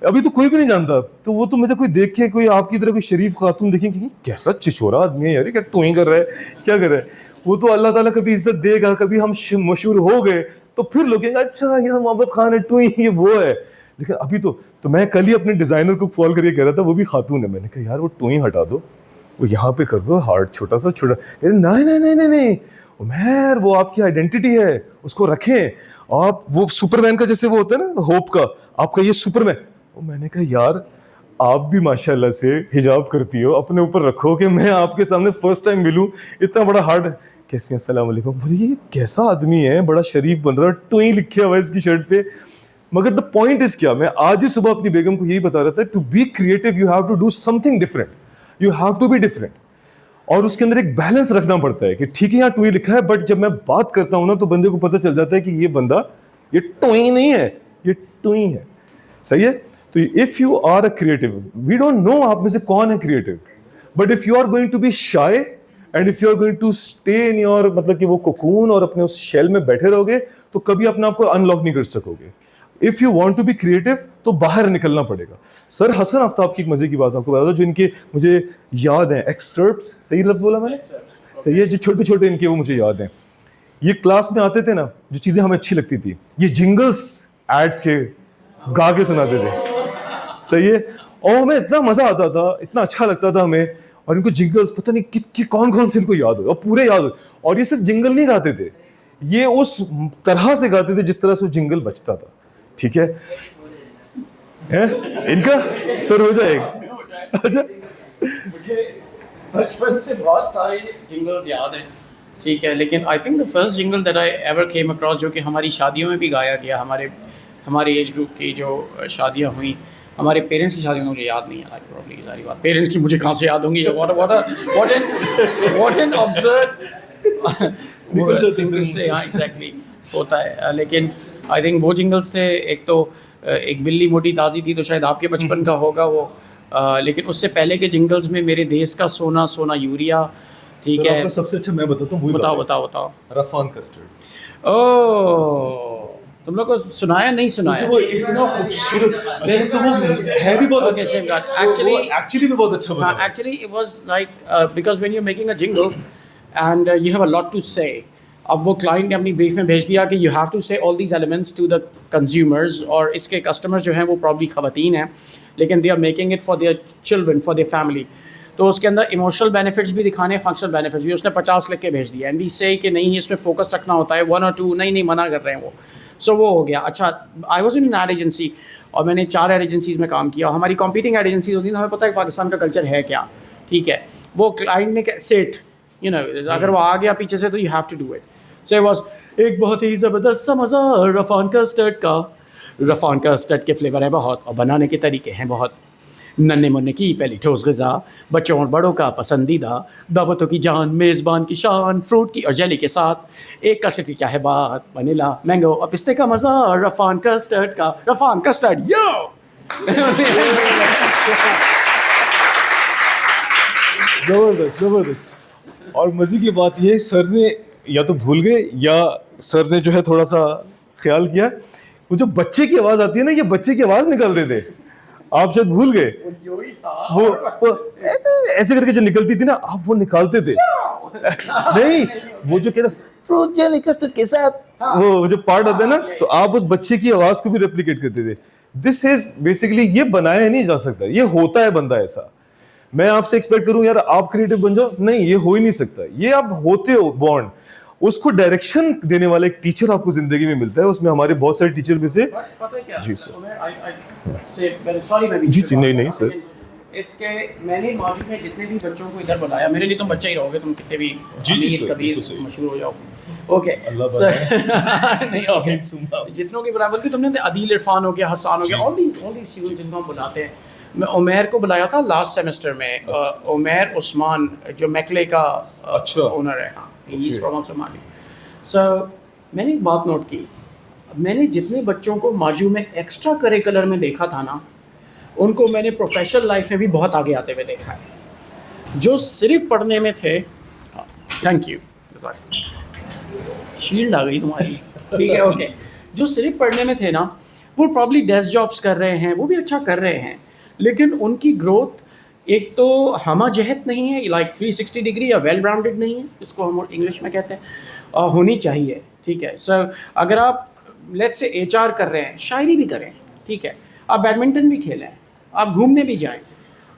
A: अभी तो कोई भी नहीं जानता। तो वो तो मुझे कोई देख के, कोई आपकी तरह कोई शरीफ खातून देखेंगे कि कैसा चिचोरा आदमी है यार, क्या टुई कर रहा है, क्या कर रहा है। वो तो अल्लाह ताला कभी इज्जत देगा, कभी हम मशहूर हो गए तो फिर लोग कहेंगे अच्छा ये मोहब्बत खान है, टुई ये वो है। लेकिन अभी तो मैं कल ही अपने डिजाइनर को कॉल करके कह रहा था, वो भी खातून है, मैंने कहा यार वो टुई हटा दो, वो यहाँ पे कर दो हार्ट छोटा सा छोटा। नहीं नहीं नहीं नहीं नहीं उमर, वो आपकी आइडेंटिटी है, उसको रखें आप। वो सुपरमैन का जैसे वो होता है ना, होप का, आपका ये सुपरमैन। मैंने कहा यार आप भी माशाल्लाह से हिजाब करती हो, अपने ऊपर रखो कि मैं आपके सामने फर्स्ट टाइम मिलूं, इतना बड़ा हार्ट। कैसे हैं, अस्सलाम वालेकुम। बोले ये कैसा आदमी है, बड़ा शरीफ बन रहा है, टुई लिखा हुआ है इसकी शर्ट पे। मगर द पॉइंट इज क्या, मैं आज ही सुबह अपनी बेगम को यही बता रहा था, to be creative you have to do something different, you have to be different. और उसके अंदर एक बैलेंस रखना पड़ता है कि ठीक है यहाँ टुई लिखा है, बट जब मैं बात करता हूं ना तो बंदे को पता चल जाता है कि ये बंदा, ये टुई नहीं है, ये टुई है। सही है। तो if you are a creative, we don't know आप में से कौन है creative, but if you are going to be shy and if you are going to stay in your, मतलब कि वो कोकून और अपने उस शेल में बैठे रहोगे, तो कभी अपने आप को अनलॉक नहीं कर सकोगे। If you want to be creative तो बाहर निकलना पड़ेगा। सर हसन आफ्ताब की एक मजे की बात आपको बता दो, जो इनके मुझे याद है, एक्सर्प्ट्स, सही लफ्ज बोला मैंने, सही है, जो छोटे छोटे इनके वो मुझे याद हैं। ये क्लास में आते थे ना, जो चीजें हमें अच्छी लगती थी, ये जिंगल्स एड्स के गा के सुनाते थे, सही है। और हमें इतना मजा आता था, इतना अच्छा लगता था हमें। और इनको जिंगल्स पता नहीं कौन कौन से इनको याद हो, और पूरे याद हो। और ये सिर्फ जिंगल नहीं गाते थे, ये उस तरह से गाते थे जिस तरह से जिंगल बजता था, ठीक है। इनका सर हो जाएगा। अच्छा,
B: मुझे बचपन से बहुत सारे जिंगल्स याद हैं, ठीक है, लेकिन I think the first jingle that I ever came across, जो कि हमारी शादियों में भी गाया गया, हमारे एज ग्रुप की जो शादियां हुई, हमारे पेरेंट्स की शादी में मुझे याद नहीं है, प्रॉब्ली सारी बात पेरेंट्स की मुझे कहाँ से याद होंगी। व्हाट एन ऑब्जर्व से, हाँ एग्जैक्टली होता है। लेकिन आई थिंक वो जिंगल्स थे, एक तो एक बिल्ली मोटी ताज़ी थी, तो शायद आपके बचपन का होगा वो। लेकिन उससे पहले के जिंगल्स में मेरे देश का सोना सोना यूरिया, ठीक है।
A: सबसे अच्छा मैं बताता हूँ,
B: बताओ।
A: रफान कस्टर्ड।
B: ओह, तुम लोग को सुनाया नहीं सुनाया?
A: वो इतना खूबसूरत, अच्छा तो वो है भी बहुत अच्छा, एक्चुअली भी बहुत अच्छा बना।
B: Actually it was like because when you're making a jingle and you have a lot to say, अब वो क्लाइंट ने अपनी ब्रीफ में भेज दिया कि you have to say all these elements to the consumers, और इसके कस्टमर्स जो हैं वो प्रॉब्ली ख़वातीन हैं, लेकिन they are making it for their children, for their family. तो उसके अंदर इमोशनल बेनिफिट्स भी दिखाने, फंक्शनल बेनिफिट्स भी। उसने 50 लिख के भेज दिया, एंड वी से कि नहीं इसमें फोकस रखना होता है, 1 और 2 नहीं मना कर रहे हैं वो। सो वो हो गया। अच्छा, I was in an ad agency, और मैंने 4 एड एजेंसीज़ में काम किया। हमारी कॉम्पीटिंग एड एजेंसीज होती हैं, हमें पता है पाकिस्तान का कल्चर है क्या, ठीक है। वो क्लाइंट ने सेट, यू नो, अगर वो आ गया पीछे से तो you have to do it. So was एक बहुत ही ज़बरदस्त सा मज़ा रफ़ान कस्टर्ड का। रफ़ान कस्टर्ड के फ्लेवर है बहुत, और बनाने के तरीके हैं बहुत। नन्हे मुन्ने की पहली ठोस ग़िज़ा, बच्चों और बड़ों का पसंदीदा, दावतों की जान, मेज़बान की शान, फ्रूट की और जेली के साथ एक का सिर्फ क्या है बात, वनीला, मैंगो और पिस्ते का मज़ा रफ़ान कस्टर्ड का। रफ़ान कस्टर्ड यो।
A: जबरदस्त। और मज़े की बात ये, सर ने या तो भूल गए या सर ने जो है थोड़ा सा ख्याल किया, वो जो बच्चे की आवाज़ आती है ना, ये बच्चे की आवाज़ निकालते थे, आप शायद भूल गए। वो ऐसे करके जो निकलती थी ना, आप वो निकालते थे। नहीं, वो जो कहते फ्रूट जेली कस्टर्ड के साथ वो जो पार्ट होता है ना, तो आप उस बच्चे की आवाज को भी रेप्लिकेट करते थे। दिस इज बेसिकली, ये बनाया नहीं जा सकता, ये होता है बंदा ऐसा। मैं आपसे एक्सपेक्ट करूं यार आप क्रिएटिव बन जाओ, नहीं, ये हो ही नहीं सकता। ये आप होते हो बॉन्ड, उसको डायरेक्शन देने वाला एक टीचर आपको जिंदगी में मिलता है। उसमें हमारे बहुत सारे टीचर में से
B: पता है क्या
A: जी सर।
B: सॉरी मैं
A: जी जी, नहीं सर।
B: इसके मैंने माजी में जितने भी बच्चों को इधर बुलाया, मेरे लिए तुम बच्चा ही रहोगे, तुम कितने भी
A: जी
B: अमीर
A: सर,
B: कबीर
A: बिल्कुल सही।
B: मशहूर हो जाओ, ओके
A: अल्लाह
B: नहीं ओके। जितनों की बराबर की तुमने अदील इरफान हो गया, हसान हो गया, ऑल दीस स्टूडेंट्स जिनको हम बुलाते हैं। मैं उमैर को बुलाया था लास्ट सेमेस्टर में, उमैर उस्मान जो मैकले का
A: अच्छा।
B: ओनर है, हाँ, ही इज फ्रॉम सोमाली। सो मैंने एक बात नोट की, मैंने जितने बच्चों को माजू में एक्स्ट्रा करिकुलर में देखा था ना, उनको मैंने प्रोफेशनल लाइफ में भी बहुत आगे आते हुए देखा है। जो सिर्फ पढ़ने में थे, थैंक यू, शील्ड आ गई तुम्हारी, ठीक है ओके। जो सिर्फ पढ़ने में थे ना, वो प्रॉब्ली डेस्क जॉब्स कर रहे हैं, वो भी अच्छा कर रहे हैं, लेकिन उनकी ग्रोथ एक तो हमा जहत नहीं है, लाइक 360 डिग्री या वेल राउंडेड नहीं है, इसको हम इंग्लिश में कहते हैं, होनी चाहिए, ठीक है। सो अगर आप लेट्स से HR कर रहे हैं, शायरी भी करें, ठीक है, आप बैडमिंटन भी खेलें, आप घूमने भी जाएं,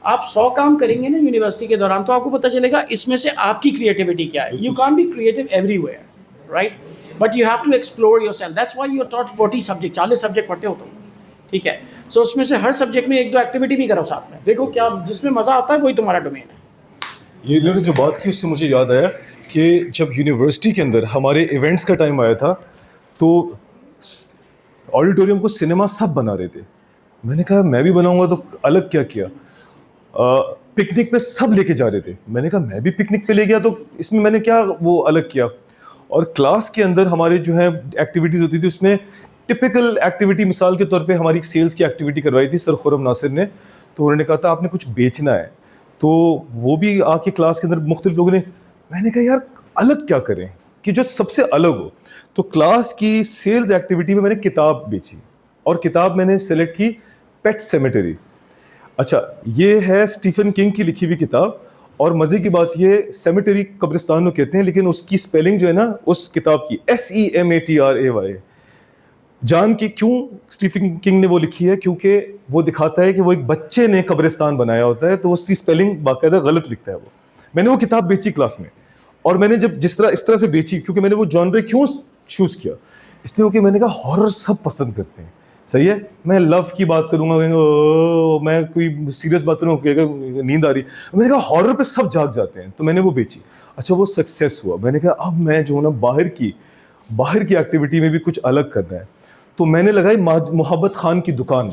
B: आप 100 काम करेंगे ना यूनिवर्सिटी के दौरान, तो आपको पता चलेगा इसमें से आपकी क्रिएटिविटी क्या है। You can't be creative everywhere, right, but you have to explore yourself. That's why you are taught 40 subject, 40 subject पढ़ते हो तुम, ठीक है। सो उसमें से हर सब्जेक्ट में 1-2 एक्टिविटी भी करो साथ में, देखो क्या जिसमें मज़ा आता है वही तुम्हारा डोमेन है।
A: ये लोग जो बात की उससे मुझे याद आया कि जब यूनिवर्सिटी के अंदर हमारे इवेंट्स का टाइम आया था, तो ऑडिटोरियम को सिनेमा सब बना रहे थे। मैंने कहा मैं भी बनाऊंगा, तो अलग क्या किया, पिकनिक पे सब लेके जा रहे थे, मैंने कहा मैं भी पिकनिक पे ले गया, तो इसमें मैंने क्या वो अलग किया। और क्लास के अंदर हमारे जो है एक्टिविटीज़ होती थी, उसमें टिपिकल एक्टिविटी मिसाल के तौर पे हमारी एक सेल्स की एक्टिविटी करवाई थी सर खुरम नासिर ने। तो उन्होंने कहा था आपने कुछ बेचना है, तो वो भी आके क्लास के अंदर मुख्तलिफ लोगों ने, मैंने कहा यार अलग क्या करें कि जो सबसे अलग हो। तो क्लास की सेल्स एक्टिविटी में मैंने किताब बेची, और किताब मैंने सेलेक्ट की पेट सेमेटरी। अच्छा, ये है स्टीफन किंग की लिखी हुई किताब, और मज़े की बात ये सेमेटरी कब्रिस्तान को कहते हैं, लेकिन उसकी स्पेलिंग जो है ना उस किताब की SEMATRAY। जान के क्यों स्टीफन किंग ने वो लिखी है, क्योंकि वो दिखाता है कि वो एक बच्चे ने कब्रिस्तान बनाया होता है, तो उसकी स्पेलिंग बाकायदा गलत लिखता है वो। मैंने वो किताब बेची क्लास में, और मैंने जब इस तरह से बेची, क्योंकि मैंने वो जॉनर क्यों चूज़ किया, इसलिए कि मैंने कहा हॉरर सब पसंद करते हैं, सही है। मैं लव की बात करूंगा, मैं कोई सीरियस बात करूँगा, नींद आ रही, मैंने कहा हॉरर पे सब जाग जाते हैं, तो मैंने वो बेची। अच्छा, वो सक्सेस हुआ। मैंने कहा अब मैं जो ना बाहर की एक्टिविटी में भी कुछ अलग करना है, तो मैंने लगाई मोहब्बत खान की दुकान,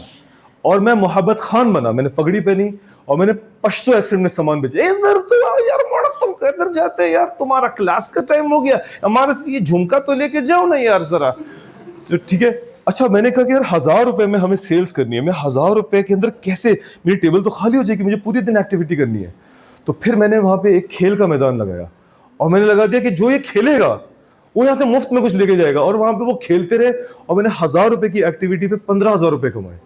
A: और मैं मोहब्बत खान बना। मैंने पगड़ी पहनी और मैंने पश्तो एक्सेंट में सामान बेचा। इधर तो आओ यार, मोड़ा तुम किधर जाते हैं यार, तुम्हारा क्लास का टाइम हो गया, हमारे से ये झुमका तो लेके जाओ ना यार जरा, तो ठीक है। अच्छा, मैंने कहा कि यार 1000 रुपए में हमें सेल्स करनी है, मैं 1000 रुपए के अंदर कैसे, मेरी टेबल तो खाली हो जाएगी, मुझे पूरी दिन एक्टिविटी करनी है। तो फिर मैंने वहां पे एक खेल का मैदान लगाया, और मैंने लगा दिया कि जो ये खेलेगा वो यहाँ से मुफ्त में कुछ लेके जाएगा, और वहां पे वो खेलते रहे, और मैंने 1000 रुपए की एक्टिविटी पे 15,000 रुपए कमाए,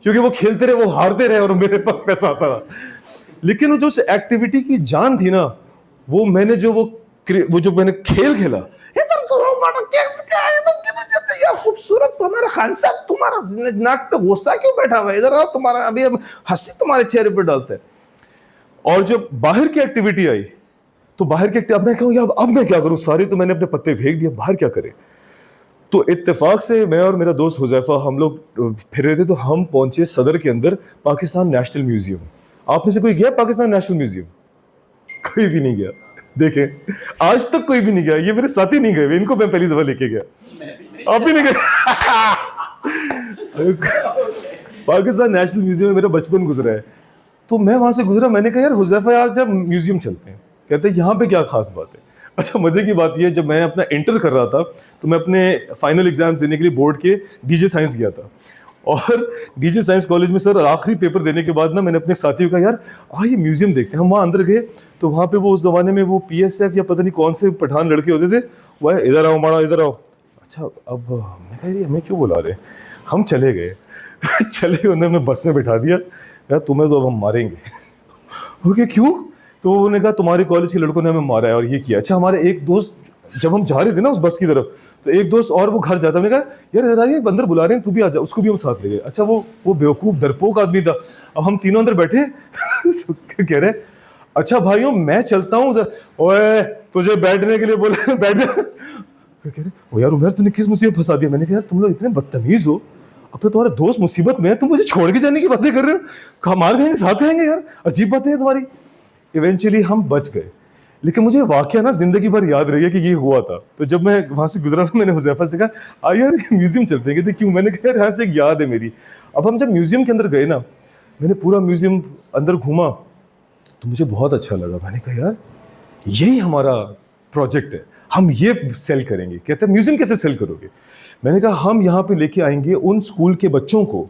A: क्योंकि वो खेलते रहे, वो हारते रहे, और मेरे पास पैसा आता रहा। लेकिन वो जो उस एक्टिविटी की जान थी ना, वो मैंने जो मैंने खेल खेला, इधर तो तुम किधर जाते यार, खूबसूरत हमारा खान साहब, तुम्हारा नाक पे गुस्सा क्यों बैठा हुआ है, इधर आओ, तुम्हारा अभी हंसी तुम्हारे चेहरे पर डालते हैं। और जब बाहर की एक्टिविटी आई, तो बाहर की अब मैं कहूँ यार अब मैं क्या करूँ, सारे तो मैंने अपने पत्ते फेंक दिए, बाहर क्या करें। तो इत्तेफाक से मैं और मेरा दोस्त हुज़ैफा हम लोग फिर रहे थे, तो हम पहुंचे सदर के अंदर पाकिस्तान नेशनल म्यूजियम। आप में से कोई गया पाकिस्तान नेशनल म्यूजियम? कोई भी नहीं गया। देखें, आज तक कोई भी नहीं गया, ये मेरे साथी नहीं गए, इनको मैं पहली दफा लेके गया, आप भी नहीं गए। पाकिस्तान नेशनल म्यूजियम में मेरा बचपन गुजरा है, तो मैं वहां से गुजरा, मैंने कहा यार हुज़ैफा यार जब म्यूजियम चलते हैं, कहते हैं यहाँ पे क्या खास बात है। अच्छा, मजे की बात यह, जब मैं अपना इंटर कर रहा था, तो मैं अपने फाइनल एग्जाम्स देने के लिए बोर्ड के डीजे साइंस गया था, और डीजे साइंस कॉलेज में सर आखिरी पेपर देने के बाद ना मैंने अपने साथियों का यार आइए म्यूजियम देखते हैं। हम वहाँ अंदर गए, तो वहाँ पे वो उस जमाने में वो PSF या पता नहीं कौन से पठान लड़के होते थे, वह इधर आओ माड़ा इधर आओ। अच्छा, अब मैं कह रही हमें क्यों बुला रहे, हम चले गए। चले गए, उन्होंने बस में बैठा दिया, यार तुम्हें तो अब हम मारेंगे। ओके, क्यों? तो उन्होंने कहा तुम्हारे कॉलेज के लड़कों ने हमें मारा है और ये किया। अच्छा, हमारे एक दोस्त जब हम जा रहे थे ना उस बस की तरफ, तो एक दोस्त और वो घर जाता, मैंने कहा यार जरा ये अंदर बुला रहे हैं, तू भी आ जा, उसको भी हम साथ ले गए। अच्छा वो बेवकूफ़ डरपोक आदमी था। अब हम तीनों अंदर बैठे तो कह रहे अच्छा भाइयों मैं चलता हूँ, ओए तुझे बैठने के लिए बोला बैठ। फिर कह रहे ओ यार उमर तूने किस मुसीबत फंसा दिया। मैंने कहा यार तुम लोग इतने बदतमीज हो, अब तो तुम्हारा दोस्त मुसीबत में है, तुम मुझे छोड़ के जाने की बातें कर रहे हो, मार खाएंगे साथ खाएंगे, यार अजीब बातें हैं तुम्हारी। इवेंचुअली हम बच गए, लेकिन मुझे वाकया ना जिंदगी भर याद रह गया कि ये हुआ था। तो जब मैं वहां से गुजरा ना, मैंने हुज़ैफा से कहा यार म्यूजियम चलते हैं। कहते क्यों? मैंने कहा यार यहाँ से एक याद है मेरी। अब हम जब म्यूजियम के अंदर गए ना, मैंने पूरा म्यूजियम अंदर घूमा तो मुझे बहुत अच्छा लगा। मैंने कहा यार यही हमारा प्रोजेक्ट है, हम ये सेल करेंगे। कहते हैं म्यूजियम कैसे सेल करोगे? मैंने कहा हम यहाँ पे लेके आएंगे उन स्कूल के बच्चों को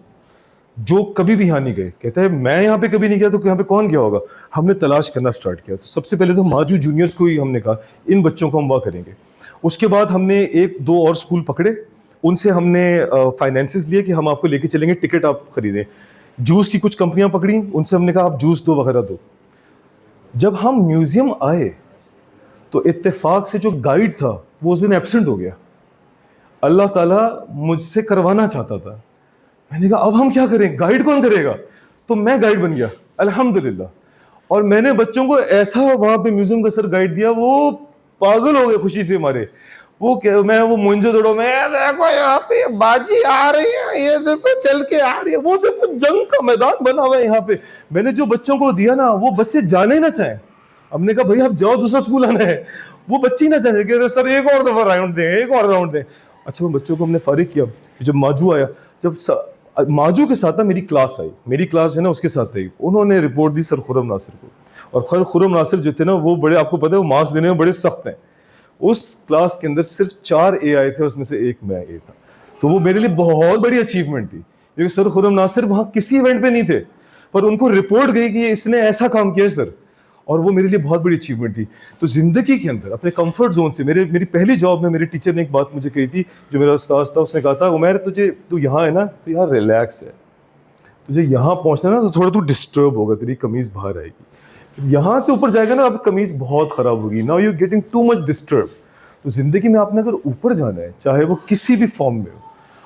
A: जो कभी भी यहाँ नहीं गए। कहते हैं मैं यहाँ पे कभी नहीं गया, तो यहाँ पे कौन गया होगा? हमने तलाश करना स्टार्ट किया। तो सबसे पहले तो माजू जूनियर्स को ही हमने कहा इन बच्चों को हम वहाँ करेंगे। उसके बाद हमने एक दो और स्कूल पकड़े, उनसे हमने फाइनेंसेस लिए कि हम आपको लेके चलेंगे, टिकट आप खरीदें। जूस की कुछ कंपनियां पकड़ी, उनसे हमने कहा आप जूस दो वगैरह दो। जब हम म्यूजियम आए तो इत्तेफाक से जो गाइड था वो उस दिन एब्सेंट हो गया। अल्लाह ताला मुझसे करवाना चाहता था। मैंने कहा अब हम क्या करें, गाइड कौन करेगा? तो मैं गाइड बन गया अल्हम्दुलिल्लाह। और मैंने बच्चों को ऐसा वहां पे म्यूजियम का सर गाइड दिया, वो पागल हो गए खुशी से हमारे। वो मुंजो दौड़ो में देखो यहाँ पे बाजी आ रही है, ये देखो चल के आ रही है, वो देखो जंग का मैदान बना हुआ है यहाँ पे। मैंने जो बच्चों को दिया ना, वो बच्चे जाने ही ना चाहें। हमने कहा भाई आप जाओ, दूसरा स्कूल आना है। वो बच्चे ही ना चाहे कि सर एक और दफा राउंड दें, एक और राउंड दें। अच्छा वो बच्चों को हमने फारिग किया। जब माजू आया, माजू के साथ ना मेरी क्लास आई, मेरी क्लास जो है ना उसके साथ आई। उन्होंने रिपोर्ट दी सर खुर्रम नासिर को। और खैर खुर्रम नासिर जो थे ना वो बड़े, आपको पता है वो मार्क्स देने में बड़े सख्त हैं। उस क्लास के अंदर सिर्फ 4 ए आए थे, उसमें से एक मैं ए था। तो वो मेरे लिए बहुत बड़ी अचीवमेंट थी, क्योंकि सर खुर्रम नासिर वहाँ किसी इवेंट पे नहीं थे, पर उनको रिपोर्ट गई कि इसने ऐसा काम किया है सर, और वो मेरे लिए बहुत बड़ी अचीवमेंट थी। तो जिंदगी के अंदर अपने कंफर्ट जोन से, मेरी पहली जॉब में मेरे टीचर ने एक बात मुझे कही थी, जो मेरा उस्ताद था, उसने कहा था उमर तू यहाँ है ना तो यार रिलैक्स है, तुझे यहाँ पहुँचना ना तो थोड़ा तू डिस्टर्ब होगा, तेरी कमीज़ बाहर आएगी, यहाँ से ऊपर जाएगा ना अब कमीज़ बहुत ख़राब होगी, now you getting too much disturb. तो ज़िंदगी में आपने अगर ऊपर जाना है, चाहे वो किसी भी फॉर्म में हो,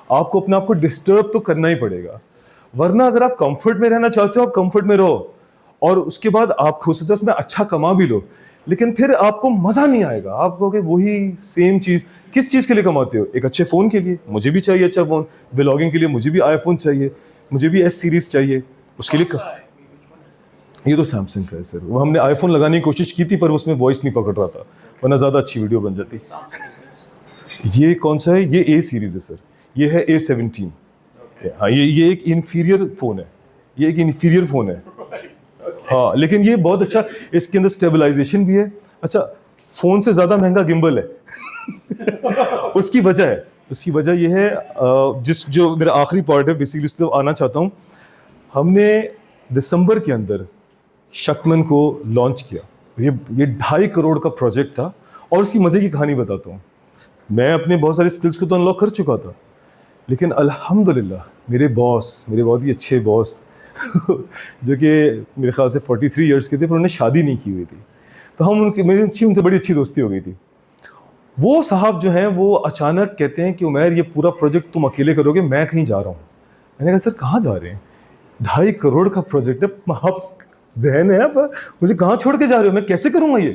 A: आपको अपने आप को डिस्टर्ब तो करना ही पड़ेगा। वरना अगर आप कंफर्ट में रहना चाहते हो, आप कंफर्ट में रहो, और उसके बाद आप हो सकता है उसमें अच्छा कमा भी लो, लेकिन फिर आपको मज़ा नहीं आएगा। आप कहोगे वही सेम चीज़। किस चीज़ के लिए कमाते हो? एक अच्छे फ़ोन के लिए, मुझे भी चाहिए अच्छा फ़ोन। व्लॉगिंग के लिए मुझे भी आईफोन चाहिए, मुझे भी S सीरीज़ चाहिए, उसके लिए ये तो सैमसंग का है सर। वो हमने आईफोन लगाने की कोशिश की थी, पर उसमें वॉइस नहीं पकड़ रहा था, वरना ज़्यादा अच्छी वीडियो बन जाती। ये कौन सा है? ये A सीरीज़ है सर, ये है A17। हाँ ये एक इन्फीरियर फ़ोन है, ये एक इन्फीरियर फ़ोन है। हाँ लेकिन ये बहुत अच्छा, इसके अंदर स्टेबलाइजेशन भी है। अच्छा फ़ोन से ज़्यादा महंगा गिम्बल है। उसकी वजह ये है, जो मेरा आखिरी पार्ट है बेसिकली उस तरफ आना चाहता हूँ। हमने दिसंबर के अंदर शकमन को लॉन्च किया। ये 2.5 करोड़ का प्रोजेक्ट था, और उसकी मज़े की कहानी बताता हूँ। मैं अपने बहुत सारे स्किल्स को तो अनलॉक कर चुका था, लेकिन अल्हम्दुलिल्लाह मेरे बहुत ही अच्छे बॉस जो कि मेरे ख्याल से 43 इयर्स के थे, पर उन्होंने शादी नहीं की हुई थी। तो मेरी उनसे बड़ी अच्छी दोस्ती हो गई थी। वो साहब जो हैं वो अचानक कहते हैं कि उमर ये पूरा प्रोजेक्ट तुम अकेले करोगे, मैं कहीं जा रहा हूँ। मैंने कहा सर कहाँ जा रहे हैं? 2.5 करोड़ का प्रोजेक्ट है, आप जहन है, पर मुझे कहाँ छोड़ के जा रहे हो, मैं कैसे करूँगा ये?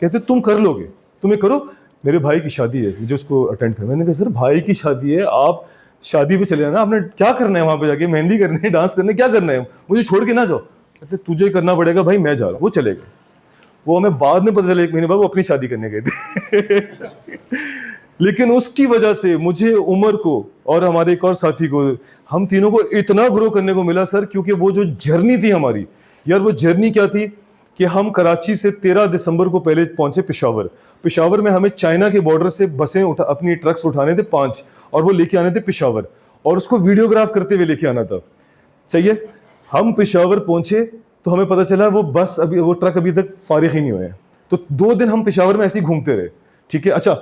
A: कहते तुम कर लोगे, तुम ये करो, मेरे भाई की शादी है, मुझे उसको अटेंड करना। मैंने कहा सर भाई की शादी है, आप शादी पे चले जाना, आपने क्या करना है वहाँ पे जाके? मेहंदी करनी है, डांस करना है, क्या करना है? मुझे छोड़ के ना जाओ। कहते तुझे करना पड़ेगा भाई, मैं जा रहा हूँ। वो चले गए। वो हमें बाद में पता चला 1 महीने बाद वो अपनी शादी करने गए थे। लेकिन उसकी वजह से मुझे, उमर को और हमारे एक और साथी को, हम तीनों को इतना ग्रो करने को मिला सर, क्योंकि वो जो जर्नी थी हमारी, यार वो जर्नी क्या थी कि हम कराची से 13 दिसंबर को पहले पहुंचे पेशावर में हमें चाइना के बॉर्डर से बसें अपनी ट्रक्स उठाने थे 5, और वो लेके आने थे पेशावर, और उसको वीडियोग्राफ करते हुए लेके आना था। चाहिए हम पेशावर पहुंचे तो हमें पता चला वो ट्रक अभी तक फारिग ही नहीं हुए हैं। तो 2 दिन हम पेशावर में ऐसे ही घूमते रहे। ठीक है, अच्छा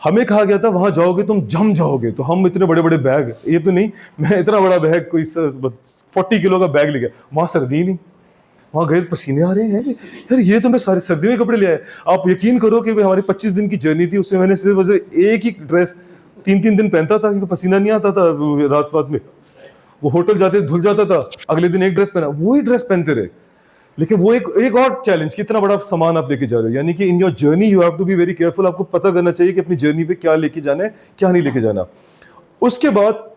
A: हमें कहा गया था वहां जाओगे तुम जम जाओगे। तो हम इतने बड़े बड़े बैग, ये तो नहीं मैं इतना बड़ा बैग, कोई 40 किलो का बैग ले गया, वहां सर्दी नहीं। वहाँ गए पसीने आ रहे हैं कि यार ये तो मैं सारे सर्दी में कपड़े ले आए। आप यकीन करो कि भाई हमारी 25 दिन की जर्नी थी, उसमें मैंने सिर्फ एक ही ड्रेस 3-3 दिन पहनता था क्योंकि पसीना नहीं आता था रात में। वो होटल जाते धुल जाता था, अगले दिन एक ड्रेस पहना, वही ड्रेस पहनते रहे। लेकिन वो एक और चैलेंज, कितना बड़ा सामान आप लेके जा रहे हो, यानी कि in your journey you have to be very careful. आपको पता करना चाहिए कि अपनी जर्नी पे क्या लेके जाना है, क्या नहीं लेके जाना। उसके बाद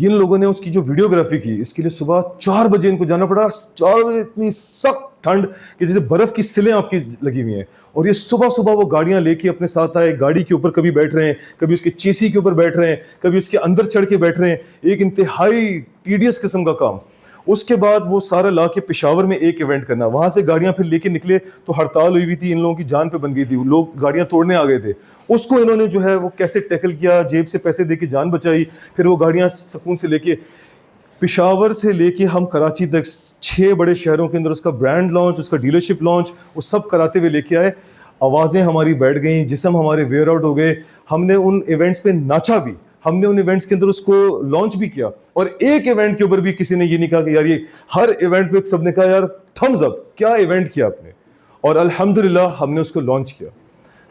A: इन लोगों ने उसकी जो वीडियोग्राफी की, इसके लिए सुबह 4 बजे इनको जाना पड़ा। 4 बजे इतनी सख्त ठंड कि जैसे बर्फ की सिलें आपकी लगी हुई हैं, और ये सुबह सुबह वो गाड़ियां लेके अपने साथ आए। गाड़ी के ऊपर कभी बैठ रहे हैं, कभी उसके चेसी के ऊपर बैठ रहे हैं, कभी उसके अंदर चढ़ के बैठ रहे हैं। एक इंतहाई टीडियस किस्म का काम। उसके बाद वो सारा ला के पेशावर में एक इवेंट करना, वहां से गाड़ियां फिर लेके निकले तो हड़ताल हुई हुई थी, इन लोगों की जान पे बन गई थी, लोग गाड़ियां तोड़ने आ गए थे। उसको इन्होंने जो है वो कैसे टैकल किया, जेब से पैसे देके जान बचाई, फिर वो गाड़ियां सुकून से लेके पेशावर से लेके हम कराची तक 6 बड़े शहरों के अंदर उसका ब्रांड लॉन्च, उसका डीलरशिप लॉन्च, वो सब कराते हुए लेके आए। आवाज़ें हमारी बैठ गई, जिस्म हमारे वेयर आउट हो गए। हमने उन इवेंट्स पे नाचा भी, हमने उन इवेंट्स के अंदर उसको लॉन्च भी किया, और एक इवेंट के ऊपर भी किसी ने ये नहीं कहा कि यार ये, हर इवेंट पे सबने कहा यार थम्स अप, क्या इवेंट किया आपने, और अल्हम्दुलिल्लाह हमने उसको लॉन्च किया।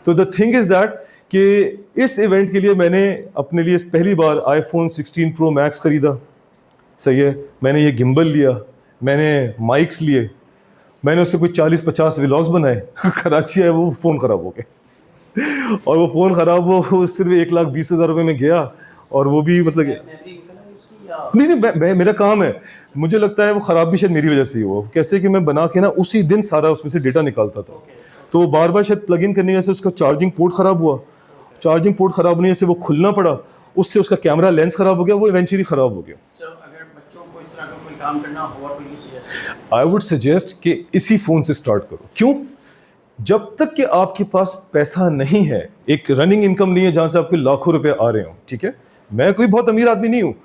A: तो द थिंग इज दैट कि इस इवेंट के लिए मैंने अपने लिए पहली बार iPhone 16 Pro Max खरीदा, सही है, मैंने ये गिम्बल लिया, मैंने माइक्स लिए, मैंने उससे कोई 40-50 व्लॉग्स बनाए। कराची है, वो फ़ोन ख़राब हो गया, और वो फ़ोन ख़राब हो सिर्फ 1,20,000 रुपये में गया, और वो भी मतलब नहीं, मेरा काम है, मुझे लगता है वो ख़राब भी शायद मेरी वजह से ही वो कैसे कि मैं बना के ना उसी दिन सारा उसमें से डेटा निकालता था। तो बार बार शायद प्लग इन करने की वजह से उसका चार्जिंग पोर्ट ख़राब हुआ, चार्जिंग पोर्ट ख़राब होने से वो खुलना पड़ा, उससे उसका कैमरा लेंस ख़राब हो गया, वो इवेंचुअली ख़राब हो गया।
B: काम करना हो, what will you suggest?
A: I would suggest कि इसी फ़ोन से स्टार्ट करो। क्यों? जब तक कि आपके पास पैसा नहीं है, एक रनिंग इनकम नहीं है जहाँ से आपके लाखों रुपए आ रहे हो, ठीक है, मैं कोई बहुत अमीर आदमी नहीं हूँ,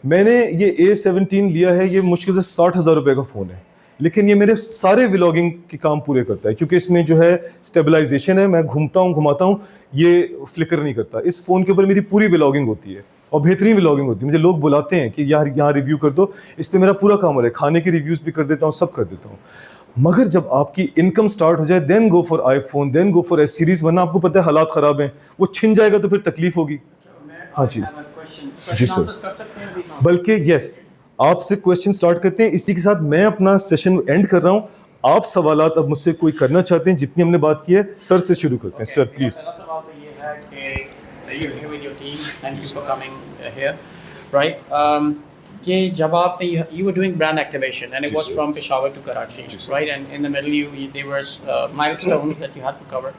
A: मैंने ये A17 लिया है, ये मुश्किल से 60,000 रुपये का फ़ोन है, लेकिन ये मेरे सारे व्लॉगिंग के काम पूरे करता है, क्योंकि इसमें जो है स्टेबलाइजेशन है, मैं घूमता हूँ घुमाता हूँ, ये फ्लिकर नहीं करता। इस फ़ोन के ऊपर मेरी पूरी व्लॉगिंग होती है, और बेहतरीन व्लॉगिंग होती है। मुझे लोग बुलाते हैं कि यार यहाँ रिव्यू कर दो, इस पर मेरा पूरा काम हो रहा है, खाने के रिव्यूज़ भी कर देता हूँ, सब कर देता हूँ। मगर जब आपकी इनकम स्टार्ट हो जाए, then go for iPhone, then go for S series, वरना आपको पता है हालात ख़राब हैं, वो छिन जाएगा तो फिर तकलीफ होगी। हाँ जी जी सर, बल्कि यस, आपसे क्वेश्चन स्टार्ट करते हैं। इसी के साथ मैं अपना सेशन एंड कर रहा हूँ। आप सवालात अब मुझसे कोई करना चाहते हैं, जितनी हमने बात की है, सर से शुरू करते हैं। Sir please.
B: कि जब आप you were doing brand activation and it was from Peshawar to Karachi, right, and in the middle there were milestones that you had to cover,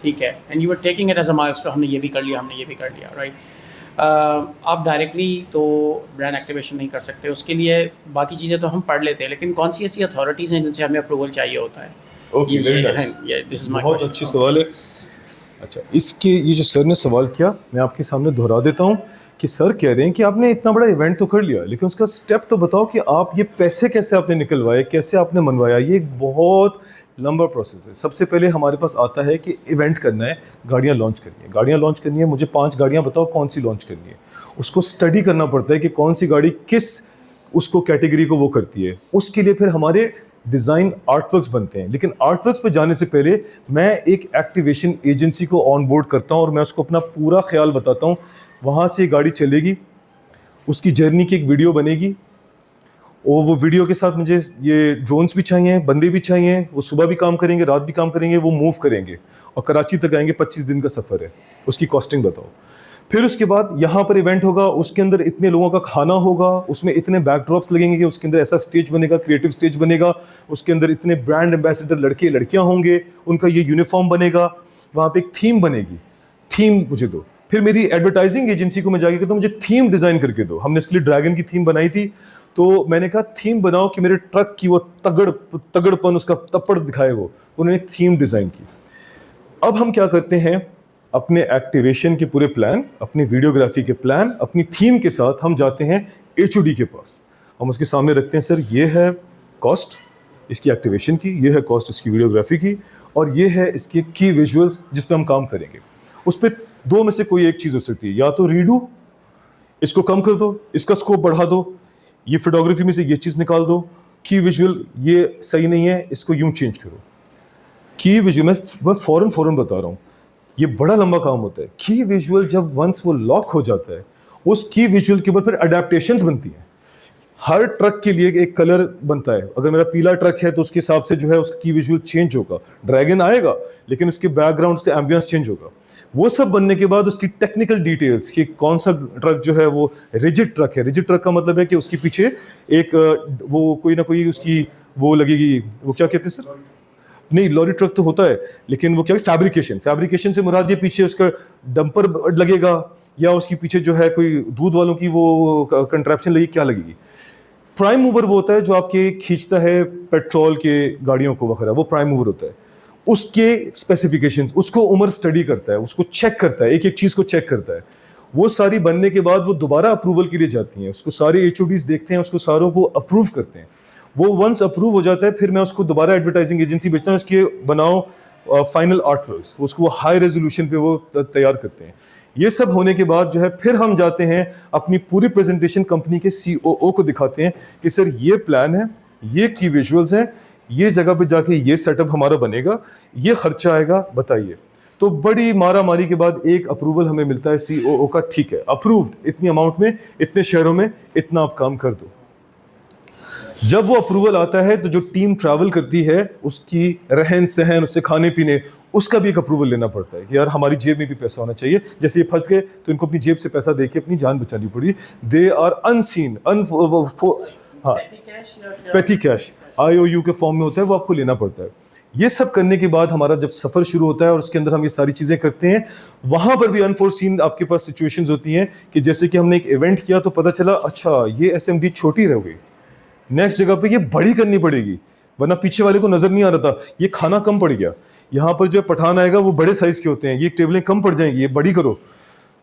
B: ठीक है, and you were taking it as a milestone, हमने ये भी कर लिया, हमने ये भी कर लिया, right. आप डायरेक्टली तो ब्रांड एक्टिवेशन नहीं कर सकते, उसके लिए बाकी चीज़ें तो हम पढ़ लेते हैं, लेकिन कौन सी ऐसी अथॉरिटीज़ हैं जिनसे हमें अप्रूवल चाहिए होता है?
A: ओके,
B: दिस इज माय
A: बहुत अच्छी सवाल है। अच्छा, इसके ये जो सर ने सवाल किया, मैं आपके सामने दोहरा देता हूँ कि सर कह रहे हैं कि आपने इतना बड़ा इवेंट तो कर लिया, लेकिन उसका स्टेप तो बताओ कि आप ये पैसे कैसे आपने निकलवाए, कैसे आपने मनवाया। ये एक बहुत लंबा प्रोसेस है। सबसे पहले हमारे पास आता है कि इवेंट करना है, गाड़ियाँ लॉन्च करनी है, गाड़ियाँ लॉन्च करनी है, मुझे 5 गाड़ियाँ बताओ कौन सी लॉन्च करनी है। उसको स्टडी करना पड़ता है कि कौन सी गाड़ी किस उसको कैटेगरी को वो करती है। उसके लिए फिर हमारे डिज़ाइन आर्टवर्क्स बनते हैं, लेकिन आर्टवर्क्स पे जाने से पहले मैं एक एक्टिवेशन एजेंसी को ऑन बोर्ड करता हूँ और मैं उसको अपना पूरा ख्याल बताता हूँ। वहाँ से गाड़ी चलेगी, उसकी जर्नी की एक वीडियो बनेगी, और वो वीडियो के साथ मुझे ये ड्रोन्स भी चाहिए, बंदे भी चाहिए, वो सुबह भी काम करेंगे, रात भी काम करेंगे, वो मूव करेंगे और कराची तक आएंगे। 25 दिन का सफ़र है, उसकी कॉस्टिंग बताओ। फिर उसके बाद यहाँ पर इवेंट होगा, उसके अंदर इतने लोगों का खाना होगा, उसमें इतने बैकड्रॉप्स लगेंगे कि उसके अंदर ऐसा स्टेज बनेगा, क्रिएटिव स्टेज बनेगा, उसके अंदर इतने ब्रांड एम्बेसडर लड़के लड़कियाँ होंगे, उनका ये यूनिफॉर्म बनेगा, वहाँ पे एक थीम बनेगी, थीम मुझे दो। फिर मेरी एडवर्टाइजिंग एजेंसी को मैं जाके कहता हूँ मुझे थीम डिज़ाइन करके दो। हमने इसके लिए ड्रैगन की थीम बनाई थी, तो मैंने कहा थीम बनाओ कि मेरे ट्रक की वो तगड़पन, उसका तपड़ दिखाए वो। उन्होंने थीम डिज़ाइन की। अब हम क्या करते हैं, अपने एक्टिवेशन के पूरे प्लान, अपनी वीडियोग्राफी के प्लान, अपनी थीम के साथ हम जाते हैं HOD के पास। हम उसके सामने रखते हैं, सर ये है कॉस्ट इसकी एक्टिवेशन की, ये है कॉस्ट इसकी वीडियोग्राफी की, और ये है इसके की विजुअल्स जिस पे हम काम करेंगे। उस पर 2 में से कोई एक चीज़ हो सकती है, या तो रीडू, इसको कम कर दो, इसका स्कोप बढ़ा दो, ये फोटोग्राफी में से ये चीज़ निकाल दो, की विजुअल ये सही नहीं है, इसको यूं चेंज करो। की विजुअल मैं फौरन बता रहा हूँ, ये बड़ा लंबा काम होता है। की विजुअल जब वंस वो लॉक हो जाता है, उस की विजुअल के ऊपर फिर अडेप्टेशंस बनती हैं। हर ट्रक के लिए एक कलर बनता है। अगर मेरा पीला ट्रक है तो उसके हिसाब से जो है उसका की विजुअल चेंज होगा। ड्रैगन आएगा लेकिन उसके बैकग्राउंड के एम्बियंस चेंज होगा। वो सब बनने के बाद उसकी टेक्निकल डिटेल्स कि कौन सा ट्रक जो है वो रिजिड ट्रक है। रिजिड ट्रक का मतलब है कि उसके पीछे एक वो कोई ना कोई उसकी वो लगेगी, वो क्या कहते हैं सर? नहीं, लॉरी ट्रक तो होता है, लेकिन वो क्या है, फैब्रिकेशन से मुराद ये पीछे उसका डंपर लगेगा या उसके पीछे जो है कोई दूध वालों की वो कंट्रैप्शन लगेगी, क्या लगेगी। प्राइम मूवर वो होता है जो आपके खींचता है पेट्रोल के गाड़ियों को वगैरह, वो प्राइम मूवर होता है। उसके स्पेसिफिकेशंस, उसको उमर स्टडी करता है, उसको चेक करता है, एक एक चीज को चेक करता है। वो सारी बनने के बाद वो दोबारा अप्रूवल के लिए जाती हैं, उसको सारे एचओडीज देखते हैं, उसको सारों को अप्रूव करते हैं। वो वंस अप्रूव हो जाता है फिर मैं उसको दोबारा एडवर्टाइजिंग एजेंसी भेजता हूँ, उसके बनाओ फाइनल आर्टवर्क्स, उसको वो हाई रेजोल्यूशन पे वो तैयार करते हैं। ये सब होने के बाद जो है फिर हम जाते हैं अपनी पूरी प्रेजेंटेशन कंपनी के सीओओ को दिखाते हैं कि सर ये प्लान है, ये की विजुअल्स हैं, ये जगह पे जाके ये सेटअप हमारा बनेगा, ये खर्चा आएगा, बताइए। तो बड़ी मारा मारी के बाद एक अप्रूवल हमें मिलता है सीओओ का, ठीक है अप्रूव्ड, इतनी अमाउंट में, इतने शहरों में, इतना आप काम कर दो। जब वो अप्रूवल आता है तो जो टीम ट्रैवल करती है उसकी रहन सहन, उससे खाने पीने, उसका भी एक अप्रूवल लेना पड़ता है कि यार हमारी जेब में भी पैसा होना चाहिए। जैसे ये फंस गए तो इनको अपनी जेब से पैसा देके अपनी जान बचानी पड़ी। दे आर अनसीन, हाँ, पेटी कैश IOU के फॉर्म में होता है, वो आपको लेना पड़ता है। ये सब करने के बाद हमारा जब सफर शुरू होता है और उसके अंदर हम ये सारी चीजें करते हैं, वहां पर भी अनफोर्सीन आपके पास सिचुएशंस होती हैं कि जैसे कि हमने एक इवेंट किया तो पता चला अच्छा ये SMD छोटी रह गई, नेक्स्ट जगह पे ये बड़ी करनी पड़ेगी, वरना पीछे वाले को नजर नहीं आ रहा था, ये खाना कम पड़ गया, यहाँ पर जो पठान आएगा वो बड़े साइज के होते हैं, ये टेबलें कम पड़ जाएंगी, ये बड़ी करो।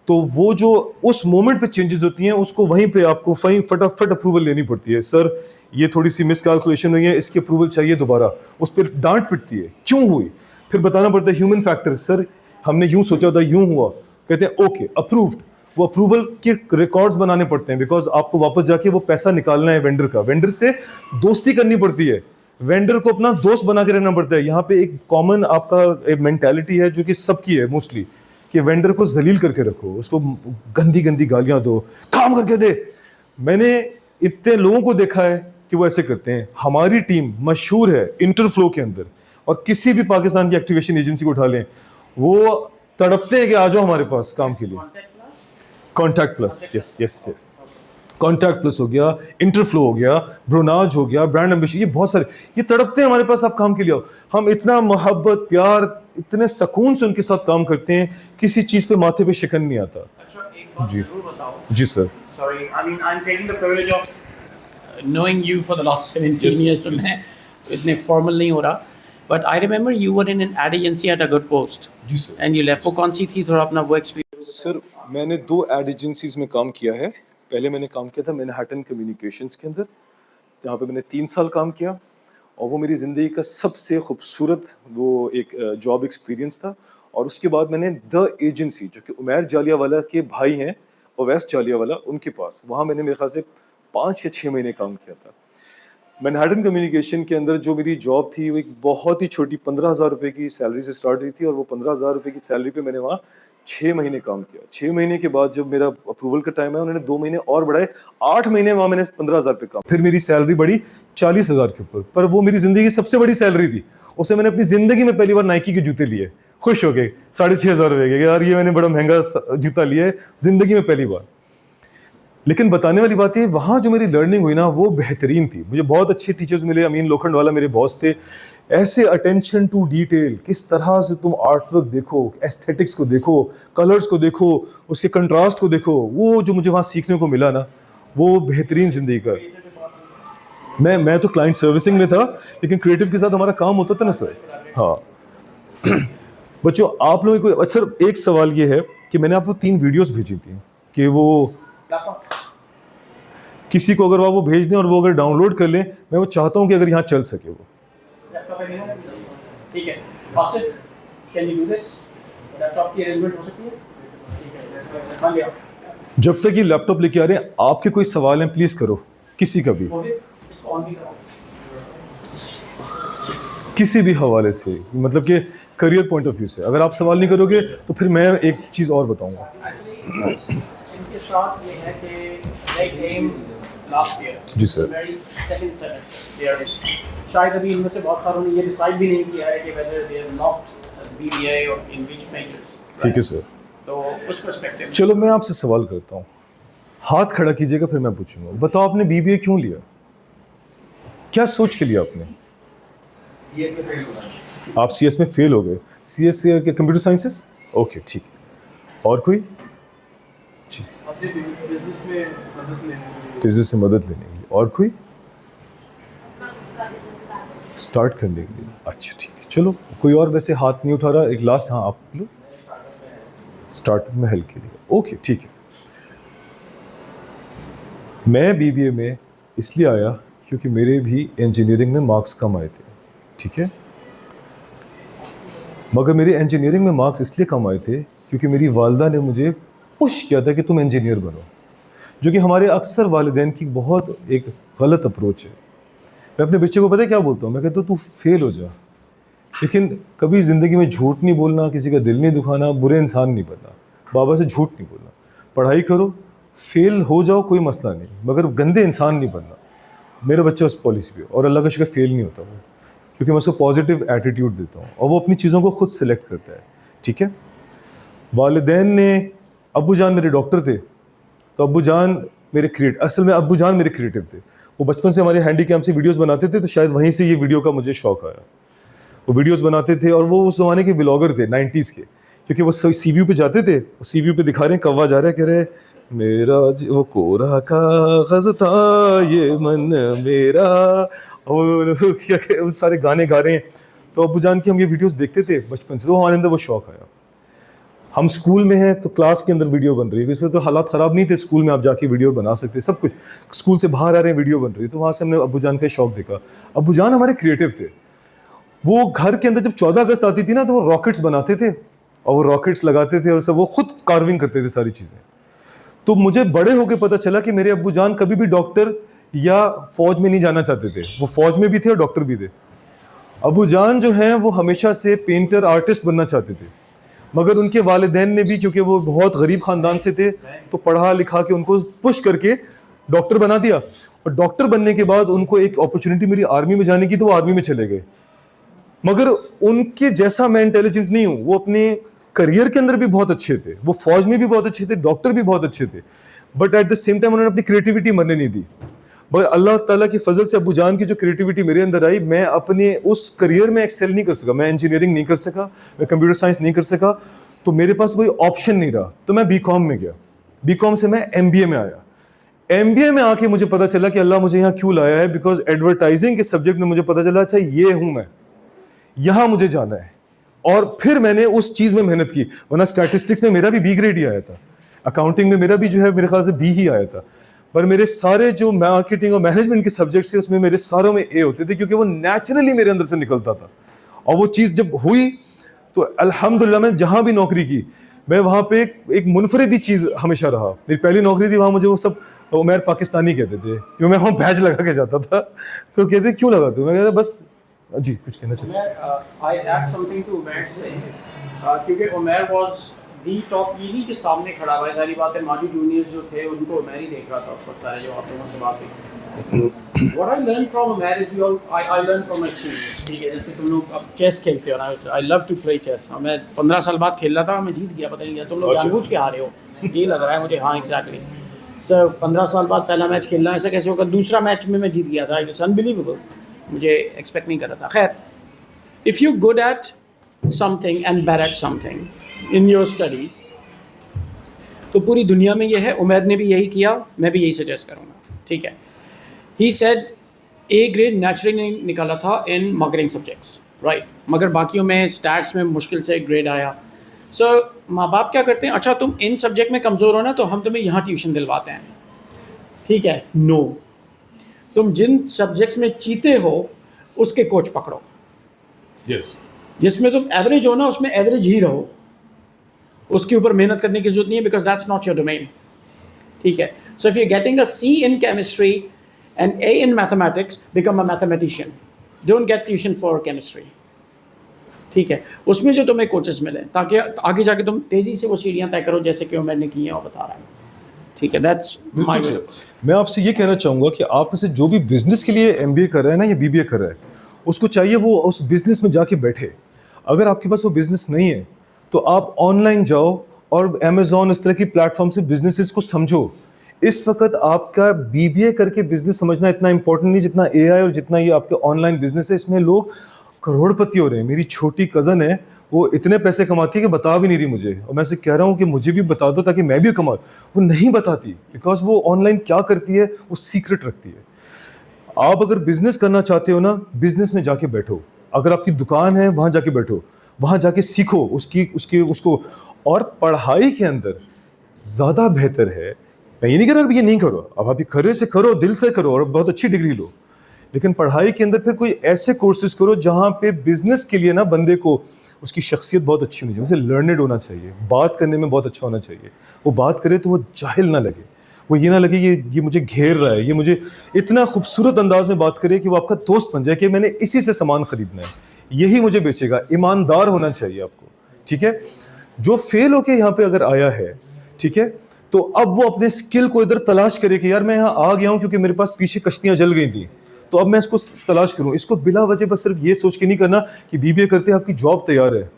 A: तो वो जो उस मोमेंट पे चेंजेस होती हैं उसको वहीं पे आपको फटाफट अप्रूवल लेनी पड़ती है। सर ये थोड़ी सी मिस कैलकुलेशन हुई है, इसकी अप्रूवल चाहिए दोबारा। उस पर डांट पिटती है, क्यों हुई, फिर बताना पड़ता है ह्यूमन फैक्टर, सर हमने यूं सोचा था, यूं हुआ, कहते हैं ओके अप्रूव्ड। वो अप्रूवल के रिकॉर्ड्स बनाने पड़ते हैं, बिकॉज आपको वापस जाके वो पैसा निकालना है वेंडर का, वेंडर से दोस्ती करनी पड़ती है, वेंडर को अपना दोस्त बना के रहना पड़ता है। यहाँ पे एक कॉमन आपका एक मेंटालिटी है जो कि सबकी है मोस्टली, कि वेंडर को जलील करके रखो, उसको गंदी गंदी गालियां दो, काम करके दे। मैंने इतने लोगों को देखा है कि वो ऐसे करते हैं। हमारी टीम मशहूर है इंटरफ्लो के अंदर, और किसी भी पाकिस्तान की एक्टिवेशन एजेंसी को उठा लें, वो तड़पते हैं कि आ जाओ हमारे पास काम के लिए। Contact plus, yes yes yes, contact plus हो गया, इंटरफ्लो हो गया, ब्रोनाज हो गया, ब्रांड एम्बिशन, ये बहुत सारे, ये तड़पते हैं हमारे पास आप काम के लिए आओ। हम इतना मोहब्बत प्यार, इतने सुकून से उनके साथ काम करते हैं, किसी चीज पे माथे पे शिकन नहीं आता।
B: अच्छा एक बात जरूर बताओ।
A: जी sir.
B: Sorry, I mean I'm taking the privilege of knowing you for the last 17 years, so मैं इतने formal नहीं हो रहा, but I remember you were in an ad agency at a good post.
A: जी सर।
B: And you left, वो कौन सी थी, थोड़ा अपना वो experience।
A: सर मैंने 2 एड एजेंसीज में काम किया है। पहले मैंने काम किया था मैनहट्टन कम्युनिकेशंस के अंदर, जहाँ पे मैंने 3 साल काम किया, और वो मेरी ज़िंदगी का सबसे खूबसूरत वो एक जॉब एक्सपीरियंस था। और उसके बाद मैंने द एजेंसी, जो कि उमैर जालियावाला के भाई हैं ओवैस जालियावाला, उनके पास, वहाँ मैंने मेरे ख्याल से 5 या 6 महीने काम किया था। मैनहट्टन कम्युनिकेशन के अंदर जो मेरी जॉब थी वो एक बहुत ही छोटी 15,000 रुपये की सैलरी से स्टार्ट हुई थी, और वो 15,000 रुपये की सैलरी पे मैंने वहाँ 6 महीने काम किया। 6 महीने के बाद जब मेरा अप्रूवल का टाइम है, उन्होंने 2 महीने और बढ़ाए, 8 महीने वहाँ मैंने 15,000 पे काम, फिर मेरी सैलरी बढ़ी 40,000 के ऊपर। पर वो मेरी जिंदगी की सबसे बड़ी सैलरी थी, उससे मैंने अपनी जिंदगी में पहली बार नाइकी के जूते लिए, खुश हो गए 6,500 रुपये के, यार ये मैंने बड़ा महंगा जूता लिया है जिंदगी में पहली बार। लेकिन बताने वाली बात है, वहाँ जो मेरी लर्निंग हुई ना वो बेहतरीन थी। मुझे बहुत अच्छे टीचर्स मिले, अमीन लोखंडवाला मेरे बॉस थे, ऐसे अटेंशन टू डिटेल, किस तरह से तुम आर्ट वर्क देखो, एस्थेटिक्स को देखो, कलर्स को देखो, उसके कंट्रास्ट को देखो, वो जो मुझे वहाँ सीखने को मिला ना, वो बेहतरीन जिंदगी का। मैं तो क्लाइंट सर्विसिंग में था, लेकिन क्रिएटिव के साथ हमारा काम होता था ना सर। हाँ बच्चों, आप लोगों को अच्छा एक सवाल ये है कि मैंने आपको 3 वीडियोस भेजी थी कि वो किसी को अगर वो भेज दें और वो अगर डाउनलोड कर लें, मैं वो चाहता हूं कि अगर यहाँ चल सके वो।
B: ठीक है Asif, can you do this? Laptop की अरेंजमेंट हो सकती है? ठीक है, लिया।
A: जब तक ये लैपटॉप लेके आ रहे हैं, आपके कोई सवाल हैं प्लीज करो, किसी का भी।
B: इसको ऑन भी कराओ।
A: किसी भी हवाले से, मतलब कि करियर पॉइंट ऑफ व्यू से। अगर आप सवाल नहीं करोगे तो फिर मैं एक चीज़ और बताऊंगा।
B: इनके साथ ये है कि they came last year.
A: जी sir.
B: Very second semester they are in. शायद अभी इनमें से बहुत सारों ने ये डिसाइड भी नहीं किया है कि whether they have locked BBA or in which majors.
A: ठीक है सर।
B: तो उस पर्सपेक्टिव
A: चलो मैं आपसे सवाल करता हूँ, हाथ खड़ा कीजिएगा फिर मैं पूछूंगा। बताओ आपने बीबीए क्यों लिया, क्या सोच के लिया आपने?
B: सीएस में फेल हुआ।
A: आप सीएस में फेल हो गए, सीएस के कंप्यूटर साइंसेस, ओके ठीक है। और कोई? जी,
C: अपने बिजनेस में मदद लेने के लिए।
A: बिजनेस से मदद लेने के लिए। और कोई? स्टार्ट करने के लिए। अच्छा ठीक है, चलो कोई और वैसे हाथ नहीं उठा रहा। एक लास्ट, हाँ आप लो। स्टार्टअप में हेल्प के लिए, ओके ठीक है। मैं बीबीए में इसलिए आया क्योंकि मेरे भी इंजीनियरिंग में मार्क्स कम आए थे, ठीक है। मगर मेरे इंजीनियरिंग में मार्क्स इसलिए कम आए थे क्योंकि मेरी वालदा ने मुझे पुश किया था कि तुम इंजीनियर बनो, जो कि हमारे अक्सर वालिदैन की बहुत एक गलत अप्रोच है। मैं अपने बच्चे को पता है क्या बोलता हूँ, मैं कहता हूँ तू फेल हो जा, लेकिन कभी ज़िंदगी में झूठ नहीं बोलना, किसी का दिल नहीं दुखाना, बुरे इंसान नहीं बनना, बाबा से झूठ नहीं बोलना, पढ़ाई करो, फेल हो जाओ कोई मसला नहीं, मगर गंदे इंसान नहीं बनना। मेरा बच्चा उस पॉलिसी पे, और अल्लाह का शुक्र फेल नहीं होता वो, क्योंकि मैं उसको पॉजिटिव एटीट्यूड देता हूँ और वो अपनी चीज़ों को खुद सेलेक्ट करता है, ठीक है। वालिदैन ने, अब्बू जान मेरे डॉक्टर थे, तो अब्बू जान मेरे असल में अब्बू जान मेरे क्रिएटिव थे। वो बचपन से हमारे हैंडी कैम से वीडियोज़ बनाते थे, तो शायद वहीं से ये वीडियो का मुझे शौक आया। वो वीडियोस बनाते थे और वो उस ज़माने के व्लॉगर थे 90s के, क्योंकि वो सीव्यू पे जाते थे, सीव्यू पे दिखा रहे हैं कौवा जा रहा है, कह रहे मेरा वो कोरा कागज़ था ये मन मेरा, और क्या वो सारे गाने गा रहे हैं। तो अब्बू जान की हम ये वीडियोस देखते थे बचपन से, तो हमारे अंदर वो शौक आया। हम स्कूल में हैं तो क्लास के अंदर वीडियो बन रही है, इसमें तो हालात ख़राब नहीं थे, स्कूल में आप जाके वीडियो बना सकते, सब कुछ। स्कूल से बाहर आ रहे हैं, वीडियो बन रही है, तो वहाँ से हमने अब्बू जान का शौक देखा। अब्बू जान हमारे क्रिएटिव थे। वो घर के अंदर जब 14 अगस्त आती थी ना, तो वो रॉकेट्स बनाते थे और वो रॉकेट्स लगाते थे और सब वो खुद कार्विंग करते थे सारी चीज़ें। तो मुझे बड़े होकर पता चला कि मेरे अब्बू जान कभी भी डॉक्टर या फौज में नहीं जाना चाहते थे। वो फौज में भी थे और डॉक्टर भी थे। अब्बू जान जो हैं वो हमेशा से पेंटर, आर्टिस्ट बनना चाहते थे, मगर उनके वालिदैन ने भी, क्योंकि वो बहुत गरीब ख़ानदान से थे, तो पढ़ा लिखा के उनको पुश करके डॉक्टर बना दिया। और डॉक्टर बनने के बाद उनको एक अपॉर्चुनिटी मिली आर्मी में जाने की, तो वो आर्मी में चले गए। मगर उनके जैसा मैं इंटेलिजेंट नहीं हूँ। वो अपने करियर के अंदर भी बहुत अच्छे थे, वो फौज में भी बहुत अच्छे थे, डॉक्टर भी बहुत अच्छे थे, but at the same time उन्होंने अपनी क्रिएटिविटी मरने नहीं दी। मगर अल्लाह ताला की फजल से अब्बू जान की जो क्रिएटिविटी मेरे अंदर आई, मैं अपने उस करियर में एक्सेल नहीं कर सका। मैं इंजीनियरिंग नहीं कर सका, मैं कंप्यूटर साइंस नहीं कर सका, तो मेरे पास कोई ऑप्शन नहीं रहा। तो मैं बीकॉम में गया, बीकॉम से मैं एमबीए में आया। एमबीए में आके मुझे पता चला कि अल्लाह मुझे यहाँ क्यों लाया है, बिकॉज एडवर्टाइजिंग के सब्जेक्ट में मुझे पता चला अच्छा ये हूँ मैं, यहाँ मुझे जाना है। और फिर मैंने उस चीज़ में मेहनत की, वरना स्टैटिस्टिक्स में मेरा भी बी ग्रेड ही आया था, अकाउंटिंग में मेरा भी जो है मेरे ख्याल से बी ही आया था, पर मेरे सारे जो मार्केटिंग और मैनेजमेंट के सब्जेक्ट्स थे उसमें मेरे सारों में ए होते थे, क्योंकि वो नेचुरली मेरे अंदर से निकलता था। और वो चीज़ जब हुई तो अल्हम्दुलिल्लाह मैं जहाँ भी नौकरी की, मैं वहाँ पे एक मुनफरिदी चीज़ हमेशा रहा। मेरी पहली नौकरी थी, वहाँ मुझे वो सब उमैर पाकिस्तानी कहते थे, क्योंकि मैं वहाँ बैज लगा के जाता था। तो कहते क्यों लगा तू? मैं कहता बस जी कुछ कहना चाहिए।
B: I add something to Umair से, क्योंकि उमैर वाज दी टॉप, ये नहीं कि सामने खड़ा हुआ है, सारी बात है। माजू जूनियर्स जो थे उनको उमैर ही देख रहा था उस वक्त, सारे जो आप लोगों से बात हुई। What I learned from Umair is I learned from my seniors, ठीक है। जैसे तुम लोग अब चेस खेलते हो ना, I love to play chess। मैं 15 साल बाद खेल रहा था, मैं जीत गया, पता नहीं क्या तुम लोग जानबूझ के हारे हो, ये लग रहा है मुझे। हाँ एग्जैक्टली सर, 15 साल बाद पहला मैच खेलना, ऐसा कैसे होगा? दूसरा मैच में मैं जीत गया था, इट्स अनबिलीवेबल, मुझे एक्सपेक्ट नहीं कर रहा था। खैर, if you good at something and bad at something in your studies, तो पूरी दुनिया में ये है। उमैर ने भी यही किया, मैं भी यही सजेस्ट करूँगा, ठीक है। He said A grade naturally निकाला था इन मार्केटिंग सब्जेक्ट्स, राइट, मगर बाकियों में स्टैट्स में मुश्किल से ग्रेड आया। सो माँ बाप क्या करते हैं, अच्छा तुम इन सब्जेक्ट में कमज़ोर हो ना, तो हम तुम्हें यहाँ ट्यूशन दिलवाते हैं, ठीक है। नो, तुम जिन सब्जेक्ट्स में चीते हो उसके कोच पकड़ो।
A: यस,
B: जिसमें तुम एवरेज हो ना, उसमें एवरेज ही रहो, उसके ऊपर मेहनत करने की जरूरत नहीं है, because that's not your domain, ठीक है। So if you getting a C in chemistry and A in mathematics, become a mathematician, don't get tuition for chemistry, ठीक है, उसमें से तुम्हें कोचेस मिले ताकि आगे जाके तुम तेज़ी से वो सीढ़ियाँ तय करो जैसे कि मैंने की हैं और बता रहा हूँ, ठीक है, दैट्स माय
A: बिल्कुल सर। मैं आपसे ये कहना चाहूँगा कि आप में से जो भी बिजनेस के लिए एमबीए कर रहा है ना या बीबीए कर रहा है, उसको चाहिए वो उस बिजनेस में जाके बैठे। अगर आपके पास वो बिजनेस नहीं है तो आप ऑनलाइन जाओ और अमेजोन इस तरह की प्लेटफॉर्म से बिजनेसेस को समझो। इस वक्त आपका बीबीए करके बिजनेस समझना इतना इंपॉर्टेंट नहीं जितना एआई और जितना ये आपके ऑनलाइन बिजनेस है। इसमें लोग करोड़पति हो रहे हैं। मेरी छोटी कज़न है, वो इतने पैसे कमाती है कि बता भी नहीं रही मुझे, और मैं उसे कह रहा हूँ कि मुझे भी बता दो ताकि मैं भी कमाऊँ। वो नहीं बताती बिकॉज वो ऑनलाइन क्या करती है वो सीक्रेट रखती है। आप अगर बिजनेस करना चाहते हो ना, बिजनेस में जाके बैठो। अगर आपकी दुकान है वहाँ जाके बैठो, वहाँ जाके सीखो उसको। और पढ़ाई के अंदर ज़्यादा बेहतर है, मैं ये नहीं कह रहा कि ये नहीं करो, अब आप ये खरे से करो, दिल से करो और बहुत अच्छी डिग्री लो, लेकिन पढ़ाई के अंदर फिर कोई ऐसे कोर्सेज करो जहाँ पे बिजनेस के लिए ना बंदे को उसकी शख्सियत बहुत अच्छी होनी चाहिए, उसे लर्नेड होना चाहिए, बात करने में बहुत अच्छा होना चाहिए। वो बात करे तो वो जाहिल ना लगे, वो ये ना लगे ये मुझे घेर रहा है, ये मुझे इतना खूबसूरत अंदाज में बात करे कि वो आपका दोस्त बन जाए कि मैंने इसी से सामान खरीदना है, यही मुझे बेचेगा। ईमानदार होना चाहिए आपको, ठीक है। जो फेल होके यहाँ पे अगर आया है, ठीक है, तो अब वो अपने स्किल को इधर तलाश करे कि यार मैं यहाँ आ गया हूँ क्योंकि मेरे पास पीछे कश्तियाँ जल गई थी, तो अब मैं इसको तलाश करूँ। इसको बिला वजह बस सिर्फ ये सोच के नहीं करना कि बीबीए करते आपकी जॉब तैयार है।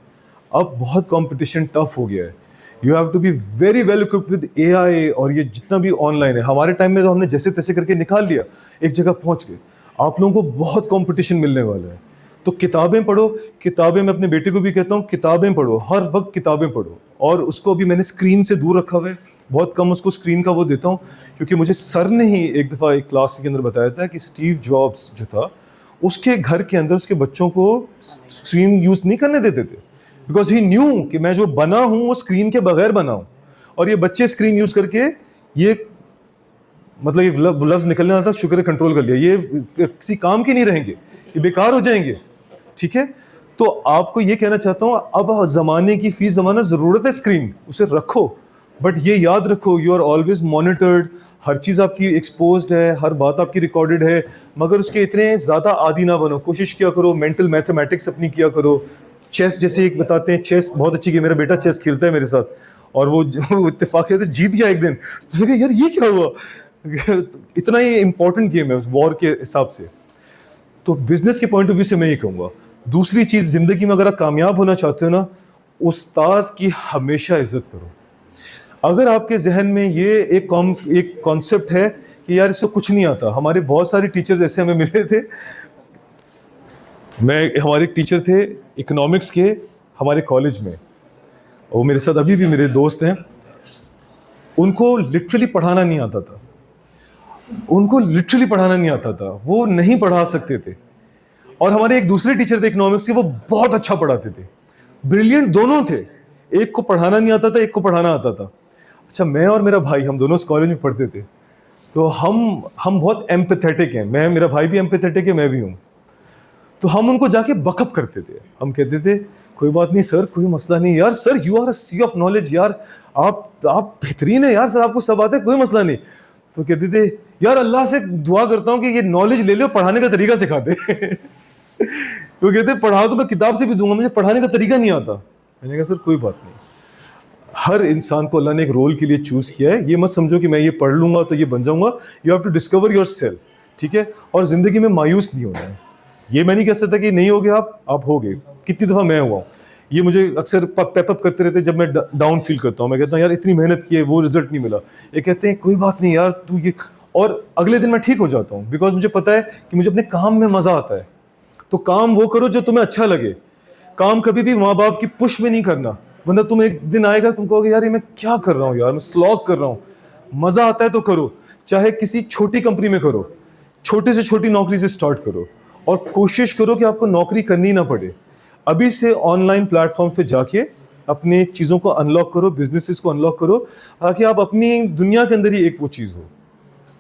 A: अब बहुत कंपटीशन टफ हो गया है, you have to be very well equipped with AI और ये जितना भी ऑनलाइन है। हमारे टाइम में तो हमने जैसे तैसे करके निकाल लिया, एक जगह पहुंच गए। आप लोगों को बहुत कंपटीशन मिलने वाला है, तो किताबें पढ़ो। किताबें, मैं अपने बेटे को भी कहता हूँ किताबें पढ़ो, हर वक्त किताबें पढ़ो। और उसको भी मैंने स्क्रीन से दूर रखा हुआ है, बहुत कम उसको स्क्रीन का वो देता हूँ, क्योंकि मुझे सर ने ही एक दफ़ा एक क्लास के अंदर बताया था कि स्टीव जॉब्स जो था उसके घर के अंदर उसके बच्चों को स्क्रीन यूज़ नहीं करने देते थे, बिकॉज ही न्यू कि मैं जो बना हूँ वो स्क्रीन के बगैर बना हूँ। और ये बच्चे स्क्रीन यूज़ करके ये मतलब ये लफ्ज़ निकलने आता, शुक्र है कंट्रोल कर लिया, ये किसी काम के नहीं रहेंगे, ये बेकार हो जाएंगे, ठीक है। तो आपको ये कहना चाहता हूँ, अब ज़माने की फी ज़माना ज़रूरत है स्क्रीन, उसे रखो, बट ये याद रखो यू आर ऑलवेज मॉनिटर्ड, हर चीज़ आपकी एक्सपोज्ड है, हर बात आपकी रिकॉर्डेड है, मगर उसके इतने ज़्यादा आदी ना बनो। कोशिश किया करो, मेंटल मैथमेटिक्स अपनी किया करो। चेस जैसे एक बताते हैं, चेस बहुत अच्छी गेम, मेरा बेटा चेस खेलता है मेरे साथ, और वो इत्तेफाक है जीत गया एक दिन। मैंने कहा यार ये क्या हुआ, इतना ये इंपॉर्टेंट गेम है उस वॉर के हिसाब से। तो बिजनेस के पॉइंट ऑफ व्यू से मैं ये कहूँगा। दूसरी चीज़, ज़िंदगी में अगर आप कामयाब होना चाहते हो ना, उस्ताद की हमेशा इज्जत करो। अगर आपके जहन में ये एक कॉन्सेप्ट है कि यार इसको कुछ नहीं आता, हमारे बहुत सारे टीचर्स ऐसे हमें मिले थे। हमारे एक टीचर थे इकोनॉमिक्स के हमारे कॉलेज में, वो मेरे साथ अभी भी मेरे दोस्त हैं। उनको लिटरली पढ़ाना नहीं आता था, वो नहीं पढ़ा सकते थे। और हमारे एक दूसरे टीचर थे इकोनॉमिक्स के, वो बहुत अच्छा पढ़ाते थे, ब्रिलियंट दोनों थे। एक को पढ़ाना नहीं आता था, एक को पढ़ाना आता था। अच्छा, मैं और मेरा भाई, हम दोनों उस कॉलेज में पढ़ते थे, तो हम बहुत एम्पैथेटिक हैं। मेरा भाई भी एम्पैथेटिक है, मैं भी हूँ। तो हम उनको जाके बकअप करते थे, हम कहते थे कोई बात नहीं सर, कोई मसला नहीं यार, sir you are a sea of knowledge यार, आप बेहतरीन है यार, सर आपको सब आता है, कोई मसला नहीं। तो कहते थे यार अल्लाह से दुआ करता हूँ कि ये नॉलेज ले लो, पढ़ाने का तरीका सिखा दे। तो कहते पढ़ाओ तो मैं किताब से भी दूंगा, मुझे पढ़ाने का तरीका नहीं आता। मैंने कहा सर कोई बात नहीं, हर इंसान को अल्लाह ने एक रोल के लिए चूज किया है, ये मत समझो कि मैं ये पढ़ लूंगा तो ये बन जाऊंगा। You have to discover yourself, ठीक है। और जिंदगी में मायूस नहीं होना है। ये मैं नहीं कह सकता कि नहीं हो गया आप हो गए, कितनी दफ़ा मैं हुआ हूँ। ये मुझे अक्सर पैपअप करते रहते जब मैं डाउन फील करता हूँ। मैं कहता हूँ यार इतनी मेहनत की है, वो रिजल्ट नहीं मिला। ये कहते हैं कोई बात नहीं यार तू ये, और अगले दिन मैं ठीक हो जाता हूँ, बिकॉज मुझे पता है कि मुझे अपने काम में मज़ा आता है। तो काम वो करो जो तुम्हें अच्छा लगे। काम कभी भी माँ बाप की पुश में नहीं करना, वरना तुम एक दिन आएगा तुम कहोगे यार ये मैं क्या कर रहा हूँ यार, मैं स्लॉग कर रहा हूँ। मज़ा आता है तो करो, चाहे किसी छोटी कंपनी में करो, छोटे से छोटी नौकरी से स्टार्ट करो, और कोशिश करो कि आपको नौकरी करनी ना पड़े। अभी से ऑनलाइन प्लेटफॉर्म पे जाके अपने चीज़ों को अनलॉक करो, बिजनेसेस को अनलॉक करो, ताकि आप अपनी दुनिया के अंदर ही एक वो चीज़ हो।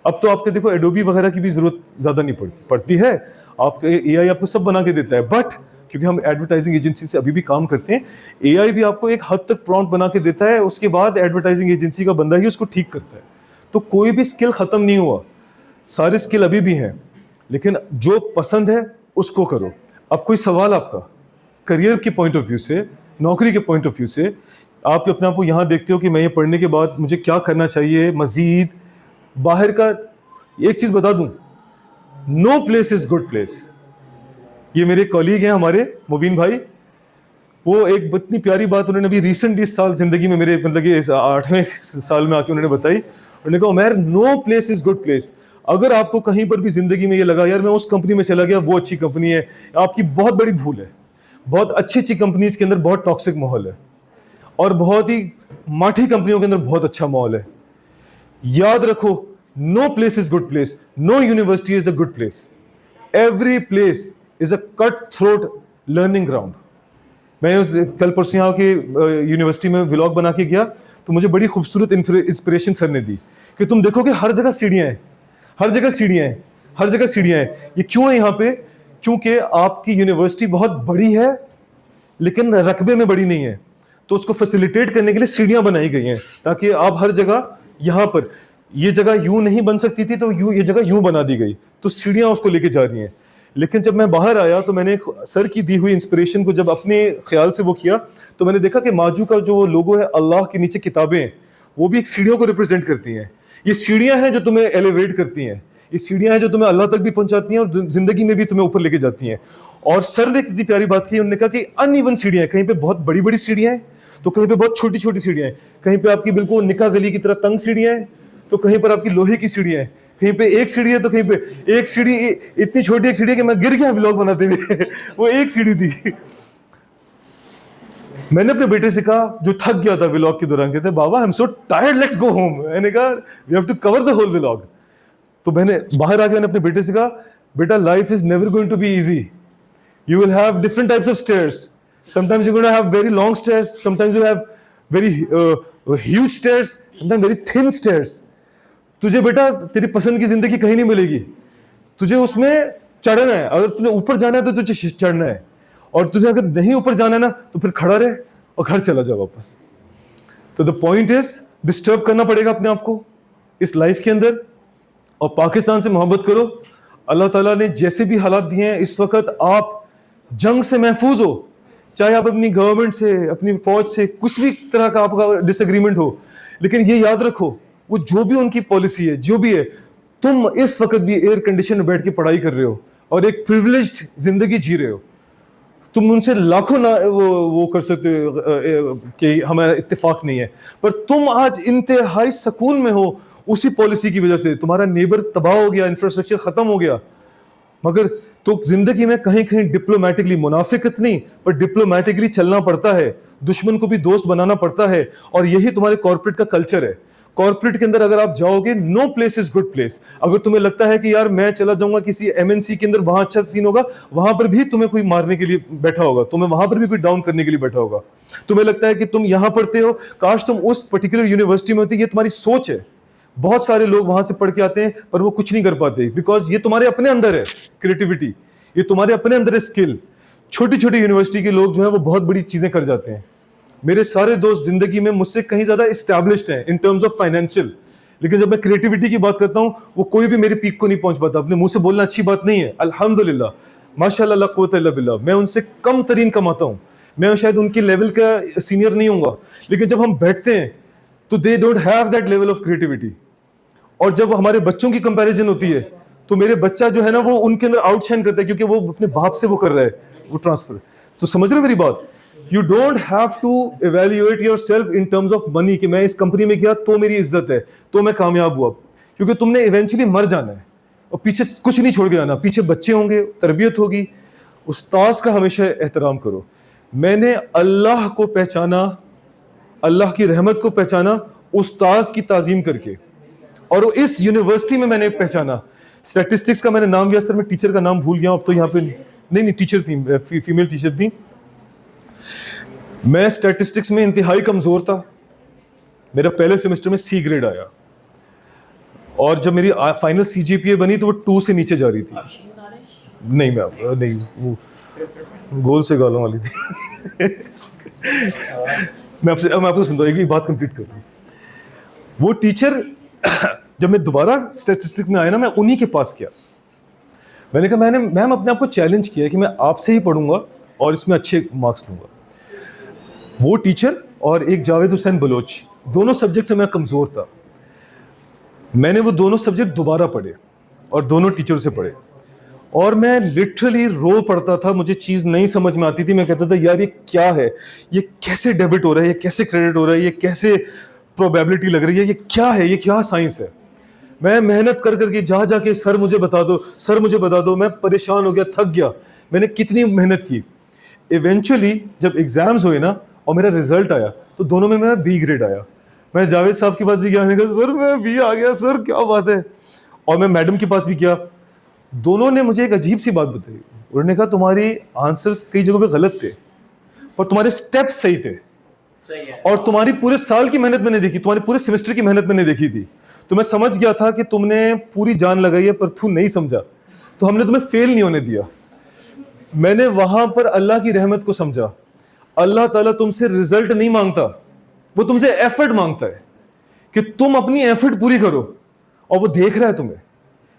A: अब तो आपके देखो एडोबी वगैरह की भी ज़रूरत ज़्यादा नहीं पड़ती है, आपके एआई आपको सब बना के देता है। बट क्योंकि हम एडवर्टाइजिंग एजेंसी से अभी भी काम करते हैं, एआई भी आपको एक हद तक प्रॉम्प्ट बना के देता है, उसके बाद एडवर्टाइजिंग एजेंसी का बंदा ही उसको ठीक करता है। तो कोई भी स्किल ख़त्म नहीं हुआ, सारे स्किल अभी भी हैं, लेकिन जो पसंद है उसको करो। अब कोई सवाल आपका करियर के पॉइंट ऑफ व्यू से, नौकरी के पॉइंट ऑफ व्यू से, आप अपने आप को यहाँ देखते हो कि मैं ये पढ़ने के बाद मुझे क्या करना चाहिए मजीद बाहर का? एक चीज़ बता दूं, no place is good place. ये मेरे कॉलीग हैं हमारे मुबीन भाई, वो एक इतनी प्यारी बात उन्होंने अभी रिसेंट इस साल जिंदगी में मेरे मतलब कि 8वें साल में आके उन्होंने बताई। उन्होंने कहा Umair, no place is good place. अगर आपको कहीं पर भी जिंदगी में ये लगा यार मैं उस कंपनी में चला गया, वो अच्छी कंपनी है, आपकी बहुत बड़ी भूल है। बहुत अच्छी अच्छी कंपनीज के अंदर बहुत टॉक्सिक माहौल है और बहुत ही माठी कंपनियों के अंदर बहुत अच्छा माहौल है। याद रखो, no place is good place, no university is a good place, every place is a cut throat learning ground. मैं उस कल परसों यहाँ के यूनिवर्सिटी में व्लॉग बना के गया तो मुझे बड़ी खूबसूरत इंस्पिरेशन सर ने दी कि तुम देखोगे हर जगह सीढ़ियाँ हैं, हर जगह सीढ़ियाँ हैं, हर जगह सीढ़ियाँ हैं। ये क्यों है यहाँ पे? क्योंकि आपकी यूनिवर्सिटी बहुत बड़ी है लेकिन रकबे में बड़ी नहीं है, तो उसको फैसिलिटेट करने के लिए सीढ़ियाँ बनाई गई हैं ताकि आप हर जगह, यहाँ पर ये जगह यूं नहीं बन सकती थी तो यूं, ये जगह यूं बना दी गई, तो सीढ़ियाँ उसको लेके जा रही हैं। लेकिन जब मैं बाहर आया तो मैंने सर की दी हुई इंस्पिरेशन को जब अपने ख्याल से वो किया तो मैंने देखा कि माजू का जो लोगो है, अल्लाह के नीचे किताबें हैं, वो भी एक सीढ़ियों को रिप्रेजेंट करती हैं। ये सीढ़ियां हैं जो तुम्हें एलिवेट करती हैं, ये सीढ़ियां हैं जो तुम्हें अल्लाह तक भी पहुंचाती हैं और जिंदगी में भी तुम्हें ऊपर लेके जाती हैं। और सर ने इतनी प्यारी बात की, उन्होंने कहा कि अनइवन सीढ़ियां हैं, कहीं पे बहुत बड़ी बड़ी सीढ़ियां हैं तो कहीं पे बहुत छोटी छोटी सीढ़ियां हैं, कहीं पे आपकी बिल्कुल निकाह गली की तरह तंग सीढ़ियां हैं तो कहीं पर आपकी लोहे की सीढ़ियां हैं, कहीं पे एक सीढ़ी है तो कहीं पे एक सीढ़ी, इतनी छोटी एक सीढ़ी है कि मैं गिर गया व्लॉग बनाते हुए वो एक सीढ़ी थी। मैंने अपने बेटे से कहा, जो थक गया था व्लॉग के दौरान, कहते बाबा I am so tired, let's go home. मैंने कहा we have to cover the whole vlog. तो मैंने बाहर आके मैंने अपने बेटे से कहा, बेटा life is never going to be easy, you will have different types of stairs. Sometimes you're going to have very long stairs, sometimes you have very huge stairs, sometimes very thin stairs. तुझे बेटा तेरी पसंद की जिंदगी कहीं नहीं मिलेगी, तुझे उसमें चढ़ना है। अगर तुझे ऊपर जाना है तो तुझे चढ़ना है, और तुझे अगर नहीं ऊपर जाना है ना तो फिर खड़ा रहे और घर चला जा वापस। तो द पॉइंट इज, डिस्टर्ब करना पड़ेगा अपने आप को इस लाइफ के अंदर, और पाकिस्तान से मोहब्बत करो। अल्लाह ताला ने जैसे भी हालात दिए हैं इस वक्त, आप जंग से महफूज हो, चाहे आप अपनी गवर्नमेंट से, अपनी फौज से, कुछ भी तरह का आपका डिसएग्रीमेंट हो, लेकिन ये याद रखो वो जो भी उनकी पॉलिसी है, जो भी है, तुम इस वक्त भी एयर कंडीशन में बैठ के पढ़ाई कर रहे हो और एक प्रिविलेज्ड जिंदगी जी रहे हो। तुम उनसे लाखों ना वो कर सकते हो कि हमारा इत्तेफाक नहीं है, पर तुम आज इंतहाई सुकून में हो उसी पॉलिसी की वजह से। तुम्हारा नेबर तबाह हो गया, इंफ्रास्ट्रक्चर खत्म हो गया, मगर तो जिंदगी में कहीं कहीं डिप्लोमेटिकली, मुनाफिकत नहीं पर डिप्लोमेटिकली चलना पड़ता है, दुश्मन को भी दोस्त बनाना पड़ता है, और यही तुम्हारे कॉर्पोरेट का कल्चर है। कॉर्पोरेट के अंदर अगर आप जाओगे, no place is good place. अगर तुम्हें लगता है कि यार मैं चला जाऊंगा किसी एमएनसी के अंदर, वहां अच्छा सीन होगा, वहां पर भी तुम्हें कोई मारने के लिए बैठा होगा, तुम्हें वहां पर भी कोई डाउन करने के लिए बैठा होगा। तुम्हें लगता है कि तुम यहां पढ़ते हो, काश तुम उस पर्टिकुलर यूनिवर्सिटी में होती, ये तुम्हारी सोच है। बहुत सारे लोग वहां से पढ़ के आते हैं पर वो कुछ नहीं कर पाते, बिकॉज ये तुम्हारे अपने अंदर है क्रिएटिविटी, ये तुम्हारे अपने अंदर है स्किल। छोटी छोटी यूनिवर्सिटी के लोग जो है वो बहुत बड़ी चीजें कर जाते हैं। मेरे सारे दोस्त जिंदगी में मुझसे कहीं ज्यादा एस्टैब्लिश्ड हैं इन टर्म्स ऑफ फाइनेंशियल, लेकिन जब मैं क्रिएटिविटी की बात करता हूं वो कोई भी मेरे पीक को नहीं पहुंच पाता। अपने मुंह से बोलना अच्छी बात नहीं है, अल्हम्दुलिल्लाह, माशाअल्लाह, ला कुव्वत इल्ला बिल्लाह, मैं उनसे कम तरीन कमाता हूं, मैं शायद उनके लेवल का सीनियर नहीं होऊंगा, लेकिन जब हम बैठते हैं तो they don't have that level of creativity. और जब हमारे बच्चों की कंपैरिजन होती है तो मेरे बच्चा जो है ना वो उनके अंदर आउटशाइन करता है, क्योंकि वो अपने बाप से वो कर रहा है वो ट्रांसफर। तो समझ रहे हो मेरी बात? You don't have to evaluate yourself in terms of money कि मैं इस कंपनी में गया तो मेरी इज्जत है, तो मैं कामयाब हुआ, क्योंकि तुमने इवेंचुअली मर जाना है और पीछे कुछ नहीं छोड़ के आना। पीछे बच्चे होंगे, तरबियत होगी। उस्ताद का हमेशा एहतराम करो। मैंने अल्लाह को पहचाना, अल्लाह की रहमत को पहचाना उस्ताद की ताजीम करके, और इस यूनिवर्सिटी में मैंने पहचाना। स्टैटिस्टिक्स का मैंने नाम लिया सर, मैं टीचर का नाम भूल गया अब तो, यहाँ पे नहीं टीचर थी, फीमेल टीचर थी। मैं स्टैटिस्टिक्स में इंतहाई कमजोर था, मेरा पहले सेमेस्टर में सी ग्रेड आया, और जब मेरी फाइनल सीजीपीए बनी तो वो 2 से नीचे जा रही थी। नहीं मैं नहीं, वो गोल से गालों वाली थी। मैं आपको सुनता हूँ, एक बात कंप्लीट कर लूँ। वो टीचर जब मैं दोबारा स्टैटिस्टिक्स में आया ना, मैं उन्हीं के पास गया। मैंने कहा मैम अपने आप को चैलेंज किया कि मैं आपसे ही पढ़ूंगा और इसमें अच्छे मार्क्स लूंगा। वो टीचर और एक जावेद हुसैन बलोच, दोनों सब्जेक्ट से मैं कमज़ोर था। मैंने वो दोनों सब्जेक्ट दोबारा पढ़े और दोनों टीचर से पढ़े, और मैं लिटरली रो पड़ता था। मुझे चीज़ नहीं समझ में आती थी। मैं कहता था यार ये क्या है, ये कैसे डेबिट हो रहा है, ये कैसे क्रेडिट हो रहा है, ये कैसे प्रोबेबिलिटी लग रही है, ये क्या है, ये क्या साइंस है। मैं मेहनत कर करके जाके सर मुझे बता दो, सर मुझे बता दो। मैं परेशान हो गया, थक गया। मैंने कितनी मेहनत की। इवेंचुअली जब एग्जाम्स हुए ना और मेरा रिजल्ट आया तो दोनों में मेरा बी ग्रेड आया। मैं जावेद साहब के पास भी गया, मैंने कहा सर मैं बी आ गया सर, क्या बात है। और मैं मैडम के पास भी गया। दोनों ने मुझे एक अजीब सी बात बताई। उन्होंने कहा तुम्हारी आंसर्स कई जगहों पे गलत थे पर तुम्हारे स्टेप्स सही थे,
B: सही है।
A: और तुम्हारी पूरे साल की मेहनत मैंने देखी, तुम्हारे पूरे सेमेस्टर की मेहनत मैंने देखी थी। तो मैं समझ गया था कि तुमने पूरी जान लगाई है पर तू नहीं समझा, तो हमने तुम्हें फेल नहीं होने दिया। मैंने वहां पर अल्लाह की रहमत को समझा। अल्लाह ताला तुमसे रिजल्ट नहीं मांगता, वो तुमसे एफर्ट मांगता है कि तुम अपनी एफर्ट पूरी करो, और वो देख रहा है तुम्हें।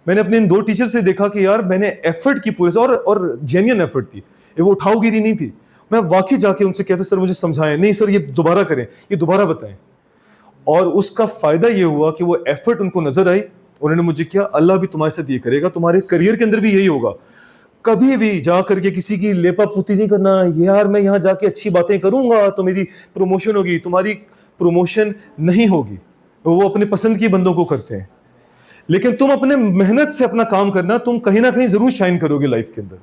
A: मैंने अपने इन दो टीचर से देखा कि यार मैंने एफर्ट की पूरे से, और जेन्युइन एफर्ट थी, ये वो उठावगिरी नहीं थी। मैं वाकई जाके उनसे कहता सर मुझे समझाएं, नहीं सर ये दोबारा करें, ये दोबारा बताएं। और उसका फायदा ये हुआ कि वो एफर्ट उनको नजर आई। उन्होंने मुझे किया अल्लाह भी तुम्हारे साथ ये करेगा, तुम्हारे करियर के अंदर भी यही होगा। कभी भी जा करके किसी की लेपा पुती नहीं करना, यार मैं यहाँ जाके अच्छी बातें करूंगा तो मेरी प्रमोशन होगी। तुम्हारी प्रमोशन नहीं होगी, वो अपने पसंद के बंदों को करते हैं। लेकिन तुम अपने मेहनत से अपना काम करना, तुम कहीं ना कहीं जरूर शाइन करोगे लाइफ के अंदर।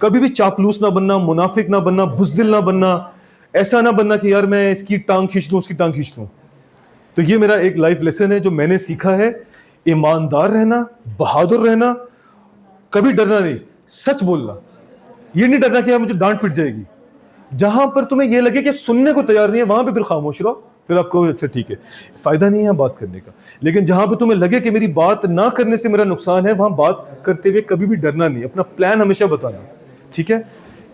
A: कभी भी चापलूस ना बनना, मुनाफिक ना बनना, बुज़दिल ना बनना, ऐसा ना बनना कि यार मैं इसकी टांग खींच लूं, उसकी टांग खींच लूं। तो ये मेरा एक लाइफ लेसन है जो मैंने सीखा है। ईमानदार रहना, बहादुर रहना, कभी डरना नहीं, सच बोलना। ये नहीं डरना कि यार मुझे डांट पिट जाएगी। जहां पर तुम्हें ये लगे कि सुनने को तैयार नहीं है, वहां पे फिर खामोश रहो, फिर आपको अच्छा ठीक है, फायदा नहीं है बात करने का। लेकिन जहां पे तुम्हें लगे कि मेरी बात ना करने से मेरा नुकसान है, वहां बात करते हुए कभी भी डरना नहीं, अपना प्लान हमेशा बताना। ठीक है,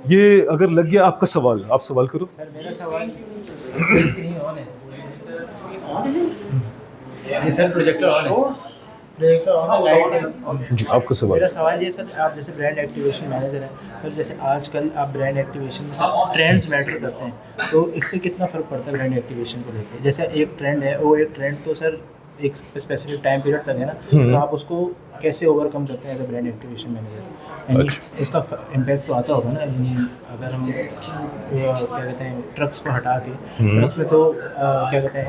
A: ये अगर लग गया आपका सवाल, आप सवाल करो।
D: सर मेरा सवाल स्क्रीन ऑन है। जी सर, प्रोजेक्टर ऑन है। प्रोजेक्टर ऑन है, लाइट
A: जी आपका सवाल।
D: मेरा सवाल ये सर, आप जैसे ब्रांड एक्टिवेशन मैनेजर हैं सर, जैसे आजकल आप ब्रांड एक्टिवेशन में सर ट्रेंड्स मैटर करते हैं, तो इससे कितना फ़र्क पड़ता है ब्रांड एक्टिवेशन को लेकर? जैसे एक ट्रेंड है, वो एक ट्रेंड तो सर एक स्पेसिफिक टाइम पीरियड तक है ना, तो आप उसको कैसे ओवरकम करते हैं as a brand activation manager? इसका इम्पैक्ट तो आता होगा ना। अगर हम क्या कहते हैं ट्रक्स को हटा के, ट्रक्स में तो क्या कहते हैं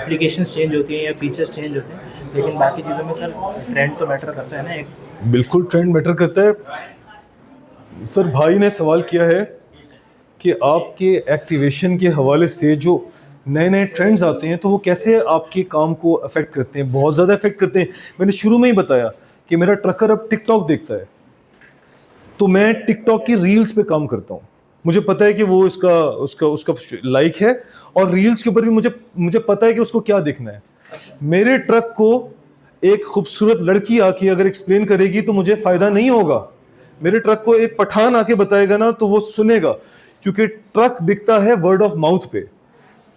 D: एप्लीकेशंस चेंज होती हैं या फीचर्स चेंज होते हैं, लेकिन बाकी चीज़ों में सर ट्रेंड तो मैटर करता है ना एक।
A: बिल्कुल ट्रेंड मैटर करता है। सर भाई ने सवाल किया है कि आपके एक्टिवेशन के हवाले से जो नए नए ट्रेंड्स आते हैं तो वो कैसे आपके काम को अफेक्ट करते हैं। बहुत ज़्यादा अफेक्ट करते हैं। मैंने शुरू में ही बताया कि मेरा ट्रकर अब टिकटॉक देखता है, तो मैं टिकटॉक की रील्स पे काम करता हूँ। मुझे पता है कि वो उसका लाइक है, और रील्स के ऊपर भी मुझे पता है कि उसको क्या देखना है। मेरे ट्रक को एक खूबसूरत लड़की आके अगर एक्सप्लेन करेगी तो मुझे फ़ायदा नहीं होगा। मेरे ट्रक को एक पठान आके बताएगा ना तो वो सुनेगा, क्योंकि ट्रक बिकता है वर्ड ऑफ माउथ पे।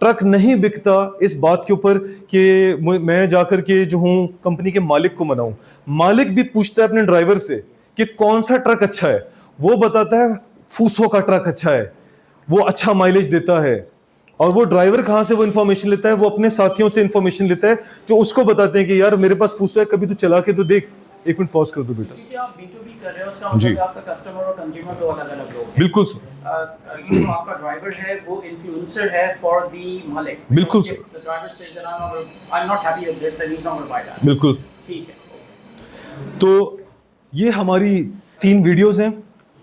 A: ट्रक नहीं बिकता इस बात के ऊपर कि मैं जाकर के जो हूँ कंपनी के मालिक को मनाऊं। मालिक भी पूछता है अपने ड्राइवर से कि कौन सा ट्रक अच्छा है, वो बताता है फूसो का ट्रक अच्छा है, वो अच्छा माइलेज देता है। और वो ड्राइवर कहाँ से वो इन्फॉर्मेशन लेता है? वो अपने साथियों से इन्फॉर्मेशन लेता है जो उसको बताते हैं कि यार मेरे पास फूसो है, कभी तो चला के तो देख। एक मिनट पॉज कर दो बेटा।
B: क्योंकि आप B2B कर रहे हो, उसका मतलब आपका कस्टमर और कंज्यूमर दो अलग-अलग लोग हैं।
A: बिल्कुल सर।
B: जो आपका ड्राइवर है वो इन्फ्लुएंसर है फॉर द मालिक।
A: बिल्कुल sir.
B: The driver says that I am not happy with this and he is not gonna by that.
A: बिल्कुल।
B: ठीक है।
A: तो ये हमारी 3 वीडियोस हैं।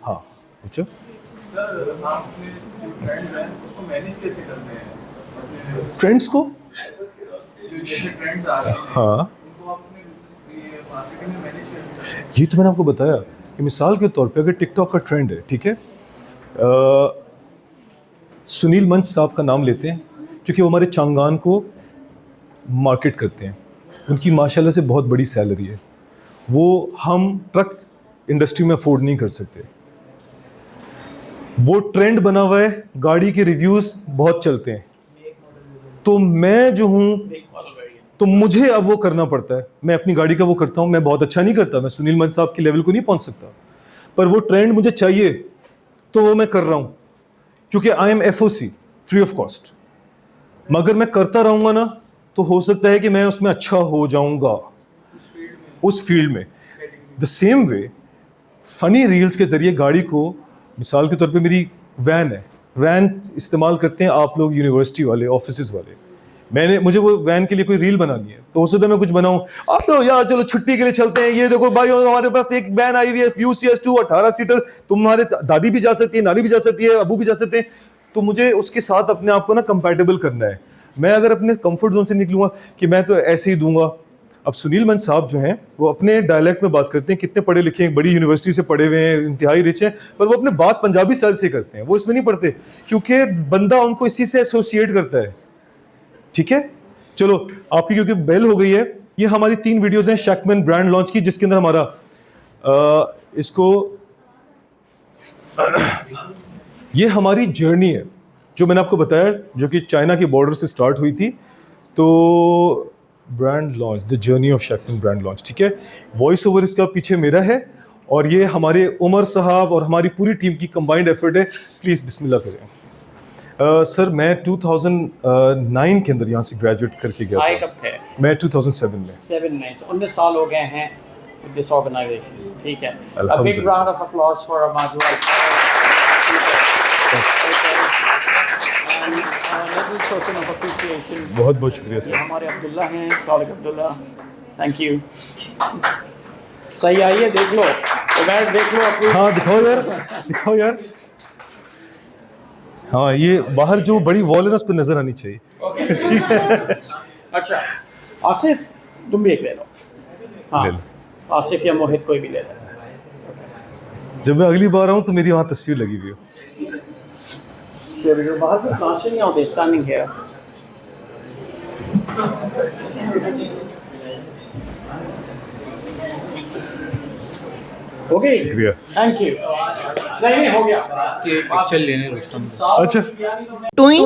A: हाँ पूछो।
C: सर आप अपने जो ट्रेंड्स हैं उसको मैनेज कैसे करते हैं?
A: ट्रेंड्स को
C: जो जैसे ट्रेंड्स आ रहे हैं
A: हाँ,
C: उनको आप अपने ये मार्केटिंग में मैनेज कैसे करते हैं?
A: ये तो मैंने आपको बताया कि मिसाल के तौर पे अगर टिकटॉक का ट्रेंड है, ठीक है, सुनील मंच साहब का नाम लेते हैं क्योंकि वो हमारे चांगान को मार्केट करते हैं। उनकी माशाल्लाह से बहुत बड़ी सैलरी है, वो हम ट्रक इंडस्ट्री में अफोर्ड नहीं कर सकते। वो ट्रेंड बना हुआ है, गाड़ी के रिव्यूज़ बहुत चलते हैं। तो मैं जो हूँ तो मुझे अब वो करना पड़ता है। मैं अपनी गाड़ी का वो करता हूँ, मैं बहुत अच्छा नहीं करता, मैं सुनील मन साहब के लेवल को नहीं पहुंच सकता, पर वो ट्रेंड मुझे चाहिए तो वो मैं कर रहा हूँ, क्योंकि I am FOC, free of cost. मगर मैं करता रहूंगा ना तो हो सकता है कि मैं उसमें अच्छा हो जाऊंगा उस फील्ड में। The same way funny reels के जरिए गाड़ी को, मिसाल के तौर पे मेरी वैन है, वैन इस्तेमाल करते हैं आप लोग यूनिवर्सिटी वाले, ऑफिसेज वाले, मुझे वो वैन के लिए कोई रील बनानी है तो हो सकता है मैं कुछ बनाऊं, आप तो यार चलो छुट्टी के लिए चलते हैं, ये देखो भाई हमारे पास एक वैन आई हुई है UCS2 18 सीटर, तुम्हारे दादी भी जा सकती है, नानी भी जा सकती है, अबू भी जा सकते हैं, तो मुझे उसके साथ अपने आप को ना कंपैटिबल करना है। मैं अगर अपने कंफर्ट जोन से निकलूंगा कि मैं तो ऐसे ही दूंगा। अब सुनील मन साहब जो हैं वो अपने डायलेक्ट में बात करते हैं, कितने पढ़े लिखे हैं, बड़ी यूनिवर्सिटी से पढ़े हुए हैं, इंतहाई रिच हैं, पर वो अपने बात पंजाबी स्टाइल से करते हैं, वो इसमें नहीं पढ़ते, क्योंकि बंदा उनको इसी से एसोसिएट करता है। ठीक है, चलो आपकी क्योंकि बेल हो गई है, ये हमारी 3 वीडियोस हैं शैकमैन ब्रांड लॉन्च की, जिसके अंदर हमारा इसको ये हमारी जर्नी है जो मैंने आपको बताया, जो कि चाइना के बॉर्डर से स्टार्ट हुई थी। तो brand launch, the journey of Shacman brand launch, ठीक है। वॉइस ओवर इसका पीछे मेरा है और ये हमारे उमर साहब और हमारी पूरी टीम की कंबाइंड एफर्ट है। प्लीज़ बिस्मिल्लाह करें। सर मैं 2009 के अंदर यहाँ से ग्रेजुएट करके गया
B: आए
A: था।
B: कब थे?
A: मैं 2007 में।
B: 7 में, 19 साल हो गए हैं with this organization. ठीक है, a big
A: Alhamdulillah.
B: round of applause for Amajua. And a little token of appreciation.
A: बहुत बहुत शुक्रिया
B: ये
A: सर।
B: हमारे अब्दुल्ला हैं, सालिक अब्दुल्ला, थैंक यू। सही आई है, देख लो, उमैर देख लो अपनी।
A: हाँ दिखाओ यार, दिखाओ यार। हाँ ये बाहर जो बड़ी वॉल है ना उस पर नजर आनी चाहिए।
B: अच्छा आसिफ, तुम भी एक ले लो। हाँ
A: ले लो।
B: आसिफ या मोहित कोई भी ले लो।
A: जब मैं अगली बार आऊँ तो मेरी वहाँ तस्वीर लगी हुई हो।
B: बाहर पे कहाँ से नहीं आते, स्टैंडिंग हियर। ओके
A: शुक्रिया।
B: Thank you. नहीं हो गया
C: पिक्चर लेने रुस्तम।
A: अच्छा।
E: टुई